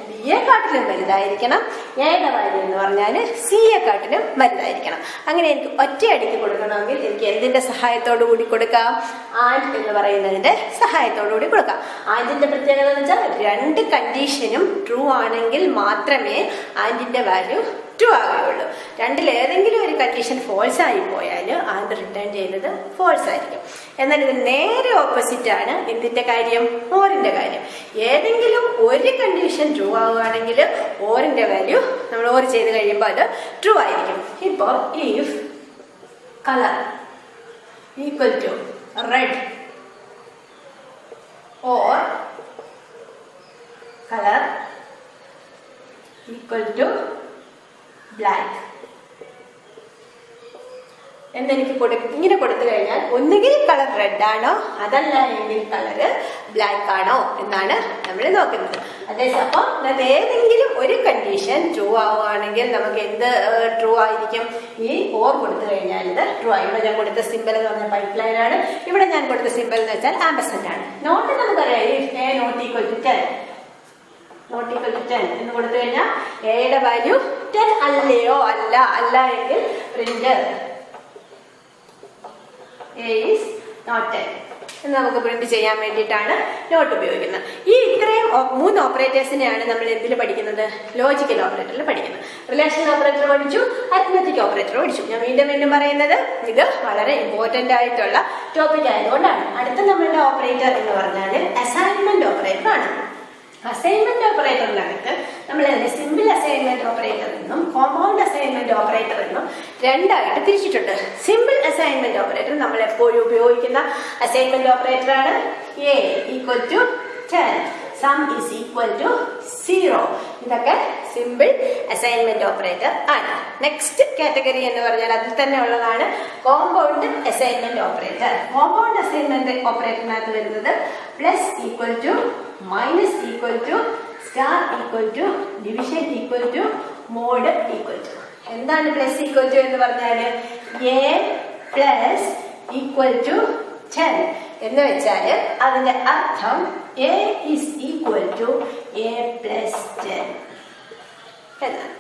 ബിയെക്കാട്ടിലും വലുതായിരിക്കണം, എയുടെ വാല്യൂ എന്ന് പറഞ്ഞാൽ സിയെക്കാട്ടിലും വലുതായിരിക്കണം. അങ്ങനെ എനിക്ക് ഒറ്റയടിക്ക് കൊടുക്കണമെങ്കിൽ എനിക്ക് എന്തിന്റെ സഹായത്തോടു കൂടി കൊടുക്കാം? ആൻഡ് എന്ന് പറയുന്നതിന്റെ സഹായത്തോടു കൂടി കൊടുക്കാം. ആൻഡിന്റെ പ്രത്യേകത എന്ന് വെച്ചാൽ രണ്ട് കണ്ടീഷനും ട്രൂ ആണെങ്കിൽ മാത്രമേ ആൻഡിന്റെ വാല്യൂ ട്രൂ ആകുകയുള്ളൂ. രണ്ടിലേതെങ്കിലും ഒരു കണ്ടീഷൻ ഫോൾസ് ആയി പോയാൽ ആൻഡ് റിട്ടേൺ ചെയ്യുന്നത് ഫോൾസ് ആയിരിക്കും. എന്നാൽ ഇത് നേരെ ഓപ്പോസിറ്റ് ആണ് ഇതിന്റെ കാര്യം, ഓറിന്റെ കാര്യം. ഏതെങ്കിലും ഒരു കണ്ടീഷൻ ട്രൂ ആവുകയാണെങ്കിൽ ഓറിന്റെ വാല്യൂ നമ്മൾ ഓർ ചെയ്ത് കഴിയുമ്പോൾ അത് ട്രൂ ആയിരിക്കും. ഇപ്പോൾ if colour equal to red or colour equal to black എന്നെനിക്ക് ഇങ്ങനെ കൊടുത്തു കഴിഞ്ഞാൽ ഒന്നുകിൽ കളർ റെഡ് ആണോ അതല്ല എങ്കിൽ കളറ് ബ്ലാക്ക് ആണോ എന്നാണ് നമ്മൾ നോക്കുന്നത്. അതേസമയം അത് ഏതെങ്കിലും ഒരു കണ്ടീഷൻ ട്രൂ ആവുകയാണെങ്കിൽ നമുക്ക് എന്ത് ട്രൂ ആയിരിക്കും? ഈ ഓർ കൊടുത്തു കഴിഞ്ഞാൽ ഇത് ട്രൂ ആയി. ഇവിടെ ഞാൻ കൊടുത്ത സിമ്പൽ എന്ന് പറഞ്ഞാൽ പൈപ്പ് ലൈൻ ആണ്. ഇവിടെ ഞാൻ കൊടുത്ത സിമ്പൽ എന്ന് വെച്ചാൽ ആംപർസാൻഡ് ആണ്. നോട്ട് നമുക്കറിയാം if A not equal to 10 എന്ന് കൊടുത്തു കഴിഞ്ഞാൽ എയുടെ വാല്യൂ 10 അല്ലയോ? അല്ല എങ്കിൽ പ്രിന്റ് A is not 10 എന്ന് നമുക്ക് പ്രിന്റ് ചെയ്യാൻ വേണ്ടിയിട്ടാണ് നോട്ട് ഉപയോഗിക്കുന്നത്. ഈ ഇത്രയും 3 ഓപ്പറേറ്റേഴ്സിനെയാണ് നമ്മൾ എന്തിൽ പഠിക്കുന്നത്? ലോജിക്കൽ ഓപ്പറേറ്ററിൽ പഠിക്കുന്നത്. റിലേഷൻ ഓപ്പറേറ്റർ പഠിച്ചു, അരിത്മെറ്റിക് ഓപ്പറേറ്റർ പഠിച്ചു. ഞാൻ വീണ്ടും പറയുന്നത് ഇത് വളരെ ഇമ്പോർട്ടന്റ് ആയിട്ടുള്ള ടോപ്പിക് ആയതുകൊണ്ടാണ്. അടുത്ത നമ്മളുടെ ഓപ്പറേറ്റർ എന്ന് പറഞ്ഞാൽ അസൈൻമെന്റ് ഓപ്പറേറ്റർ ആണ്. അസൈൻമെന്റ് ഓപ്പറേറ്ററിനകത്ത് നമ്മൾ സിമ്പിൾ അസൈൻമെന്റ് ഓപ്പറേറ്റർ എന്നും കോമ്പൗണ്ട് അസൈൻമെന്റ് ഓപ്പറേറ്റർ എന്നും രണ്ടായിട്ട് തിരിച്ചിട്ടുണ്ട്. സിമ്പിൾ അസൈൻമെന്റ് ഓപ്പറേറ്റർ നമ്മൾ എപ്പോഴും ഉപയോഗിക്കുന്ന അസൈൻമെന്റ് ഓപ്പറേറ്റർ ആണ്. A = 10, sum is equal to 0. ഇതൊക്കെ സിമ്പിൾ അസൈൻമെന്റ് ഓപ്പറേറ്റർ ആണ്. നെക്സ്റ്റ് കാറ്റഗറി എന്ന് പറഞ്ഞാൽ അതിൽ തന്നെ ഉള്ളതാണ് compound assignment operator. Compound assignment ഓപ്പറേറ്ററിനകത്ത് വരുന്നത് plus equal to, minus equal to, star equal to, division equal to, mod equal to. എന്താണ് പ്ലസ് ഈക്വൽ ടു എന്ന് പറഞ്ഞാല് A പ്ലസ് ഈക്വൽ ടു 10 എന്ന് വെച്ചാല് അതിന്റെ അർത്ഥം A is equal to A plus 10 എന്നാണ്.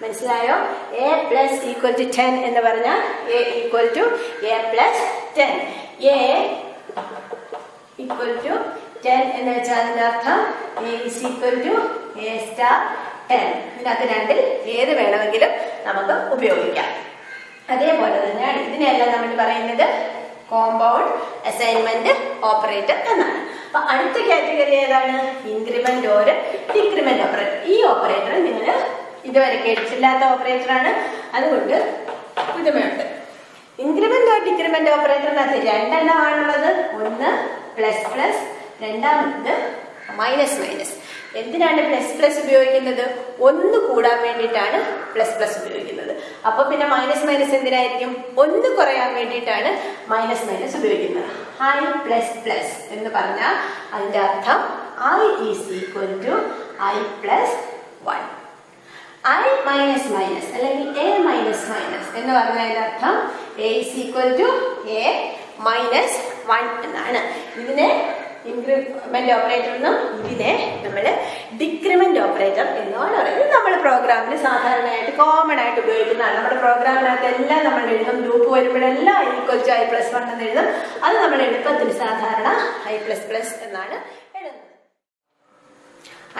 മനസ്സിലായോ? A plus equal to 10 എന്ന് പറഞ്ഞാൽ A equal to A plus 10. A equal to 10 എന്ന് വെച്ചാൽ അതിന്റെ അർത്ഥം A is equal to A star 10. ഇതിനകത്ത് രണ്ടിൽ ഏത് വേണമെങ്കിലും നമുക്ക് ഉപയോഗിക്കാം. അതേപോലെ തന്നെയാണ് ഇതിനെല്ലാം നമ്മൾ പറയുന്നത് കോമ്പൗണ്ട് അസൈൻമെന്റ് ഓപ്പറേറ്റർ എന്നാണ്. അപ്പൊ അടുത്ത കാറ്റഗറി ഏതാണ്? Increment or decrement operator. ഈ ഓപ്പറേറ്റർ നിങ്ങൾ ഇതുവരെ കേട്ടിട്ടില്ലാത്ത ഓപ്പറേറ്റർ ആണ്, അതുകൊണ്ട് പുതുമയുണ്ട്. ഇൻക്രിമെന്റ് ഓർ ഡിക്രിമെന്റ് ഓപ്പറേറ്ററിനകത്ത് രണ്ടെണ്ണമാണുള്ളത്. ഒന്ന് പ്ലസ് പ്ലസ്, രണ്ടാമത് മൈനസ് മൈനസ്. എന്തിനാണ് പ്ലസ് പ്ലസ് ഉപയോഗിക്കുന്നത്? ഒന്ന് കൂടാൻ വേണ്ടിയിട്ടാണ് പ്ലസ് പ്ലസ് ഉപയോഗിക്കുന്നത്. അപ്പൊ പിന്നെ മൈനസ് മൈനസ് എന്തിനായിരിക്കും? ഒന്ന് കുറയാൻ വേണ്ടിയിട്ടാണ് മൈനസ് മൈനസ് ഉപയോഗിക്കുന്നത്. I പ്ലസ് പ്ലസ് എന്ന് പറഞ്ഞാൽ അതിന്റെ അർത്ഥം I is equal to I plus 1. I minus minus അല്ലെങ്കിൽ A മൈനസ് മൈനസ് എന്ന് പറഞ്ഞതിന്റെ അർത്ഥം A is equal to A minus 1 എന്നാണ്. ഇതിനെ ഇൻക്രിമെന്റ് ഓപ്പറേറ്റർ എന്നും ഇതിനെ നമ്മൾ ഡിക്രിമെന്റ് ഓപ്പറേറ്റർ എന്നുമാണ് പറയുന്നത്. നമ്മൾ പ്രോഗ്രാമിൽ സാധാരണയായിട്ട് കോമൺ ആയിട്ട് ഉപയോഗിക്കുന്നതാണ്. നമ്മുടെ പ്രോഗ്രാമിനകത്ത് എല്ലാം നമ്മൾ എഴുതും. ഗ്രൂപ്പ് വരുമ്പോഴെല്ലാം I = I+1 എന്ന് എഴുതും. അത് നമ്മൾ എളുപ്പത്തിൽ സാധാരണ I++ എന്നാണ് എഴുതുന്നത്.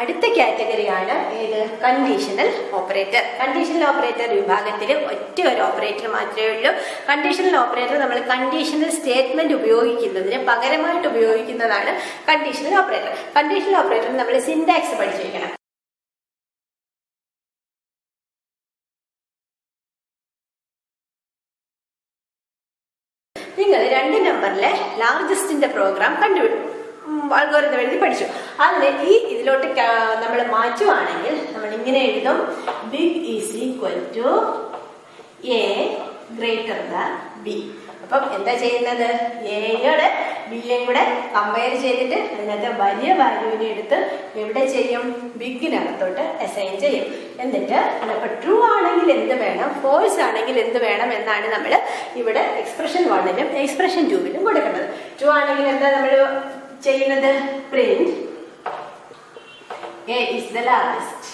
അടുത്ത കാറ്റഗറിയാണ് ഏത്? Conditional operator. കണ്ടീഷണൽ ഓപ്പറേറ്റർ വിഭാഗത്തിൽ ഒറ്റ ഒരു ഓപ്പറേറ്റർ മാത്രമേ ഉള്ളൂ. കണ്ടീഷണൽ ഓപ്പറേറ്റർ നമ്മൾ കണ്ടീഷണൽ സ്റ്റേറ്റ്മെന്റ് ഉപയോഗിക്കുന്നതിന് പകരമായിട്ട് ഉപയോഗിക്കുന്നതാണ് കണ്ടീഷണൽ ഓപ്പറേറ്റർ. കണ്ടീഷണൽ ഓപ്പറേറ്റർ നമ്മൾ സിന്റാക്സ് പഠിച്ചു വയ്ക്കണം. നിങ്ങൾ 2 നമ്പറിലെ ലാർജസ്റ്റിന്റെ പ്രോഗ്രാം കണ്ടുപിടിക്കും. അൽഗോരിതം എഴുതി പഠിച്ചു. അതിന് ഇതിലോട്ട് നമ്മൾ മാറ്റുവാണെങ്കിൽ നമ്മൾ ഇങ്ങനെ എഴുതും: big is equal to A greater than B. അപ്പം എന്താ ചെയ്യുന്നത്? എയുടെ ബിയും കൂടെ കമ്പയർ ചെയ്തിട്ട് അതിനകത്ത് വലിയ വാല്യൂവിനെ എടുത്ത് എവിടെ ചെയ്യും? ബിഗിനകത്തോട്ട് അസൈൻ ചെയ്യും. എന്നിട്ട് ഇപ്പൊ ട്രൂ ആണെങ്കിൽ എന്ത് വേണം, ഫോൾസ് ആണെങ്കിൽ എന്ത് വേണം എന്നാണ് നമ്മൾ ഇവിടെ എക്സ്പ്രഷൻ 1ലും എക്സ്പ്രഷൻ 2ലും കൊടുക്കുന്നത്. ട്രൂ ആണെങ്കിൽ എന്താ നമ്മൾ ചെയ്യുന്നത്? Print A is the largest.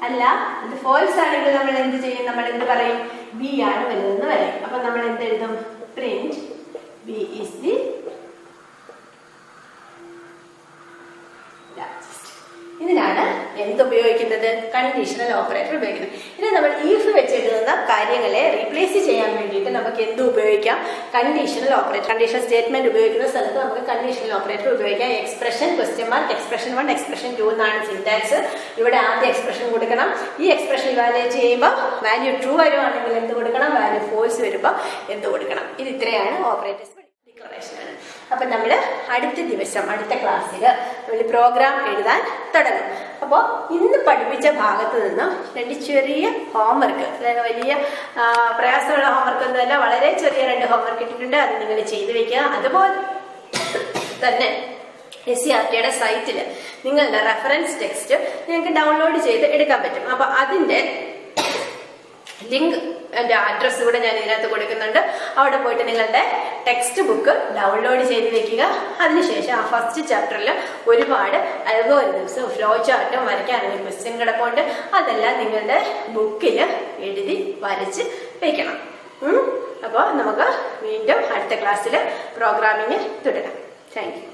അല്ല, ഇത് ഫോൾസ് ആണെങ്കിൽ നമ്മൾ എന്ത് ചെയ്യും? നമ്മൾ എന്ത് പറയും? B ആണ് വലുതെന്ന് പറയും. അപ്പൊ നമ്മൾ എന്ത് എഴുതും? Print B is the largest. ഇതിനാണ് എന്തുപയോഗിക്കുന്നത്? കണ്ടീഷണൽ ഓപ്പറേറ്റർ ഉപയോഗിക്കുന്നത്. ഇനി നമ്മൾ ഈഫ് വെച്ച് എഴുതുന്ന കാര്യങ്ങളെ റീപ്ലേസ് ചെയ്യാൻ വേണ്ടിയിട്ട് നമുക്ക് എന്ത് ഉപയോഗിക്കാം? Conditional operator. കണ്ടീഷണൽ സ്റ്റേറ്റ്മെന്റ് ഉപയോഗിക്കുന്ന സ്ഥലത്ത് നമുക്ക് കണ്ടീഷണൽ ഓപ്പറേറ്റർ ഉപയോഗിക്കാം. എക്സ്പ്രഷൻ (?), എക്സ്പ്രഷൻ 1, എക്സ്പ്രഷൻ 2 എന്നാണ് സിന്റാക്സ്. ഇവിടെ ആദ്യം എക്സ്പ്രഷൻ കൊടുക്കണം. ഈ എക്സ്പ്രഷൻ ഇവാലുവേറ്റ് ചെയ്യുമ്പോൾ വാല്യൂ ട്രൂ വരുവാണെങ്കിൽ എന്ത് കൊടുക്കണം? വാല്യൂ ഫോൾസ് വരുമ്പോൾ എന്ത് കൊടുക്കണം? ഇത് ഇത്രയാണ് ഓപ്പറേറ്റേഴ്സ്. ഡിക്ലറേഷനാണ്. അപ്പൊ നമ്മൾ അടുത്ത ദിവസം അടുത്ത ക്ലാസ്സിൽ നമ്മൾ പ്രോഗ്രാം എഴുതാൻ തുടങ്ങും. അപ്പോൾ ഇന്ന് പഠിപ്പിച്ച ഭാഗത്ത് നിന്നും 2 ചെറിയ ഹോംവർക്ക്, അതായത് വലിയ പ്രയാസമുള്ള ഹോംവർക്ക് ഒന്നുമല്ല, വളരെ ചെറിയ 2 ഹോംവർക്ക് ഇട്ടിട്ടുണ്ട്. അത് നിങ്ങൾ ചെയ്തു വെക്കുക. അതുപോലെ തന്നെ SCERTയുടെ സൈറ്റിൽ നിങ്ങളുടെ റെഫറൻസ് ടെക്സ്റ്റ് നിങ്ങൾക്ക് ഡൗൺലോഡ് ചെയ്ത് എടുക്കാൻ പറ്റും. അപ്പൊ അതിന്റെ ലിങ്ക്, എൻ്റെ അഡ്രസ്സ് കൂടെ ഞാൻ ഇതിനകത്ത് കൊടുക്കുന്നുണ്ട്. അവിടെ പോയിട്ട് നിങ്ങളുടെ ടെക്സ്റ്റ് ബുക്ക് ഡൗൺലോഡ് ചെയ്ത് വെക്കുക. അതിനുശേഷം ആ ഫസ്റ്റ് ചാപ്റ്ററിൽ ഒരുപാട് അൽഗോരിതംസും ഫ്ലോ ചാർട്ടും വരയ്ക്കാനുള്ള ക്വസ്റ്റ്യൻ കിടപ്പുണ്ട്. അതെല്ലാം നിങ്ങളുടെ ബുക്കിൽ എഴുതി വരച്ച് വെക്കണം. അപ്പോൾ നമുക്ക് വീണ്ടും അടുത്ത ക്ലാസ്സിൽ പ്രോഗ്രാമിങ് തുടരാം. Thank you.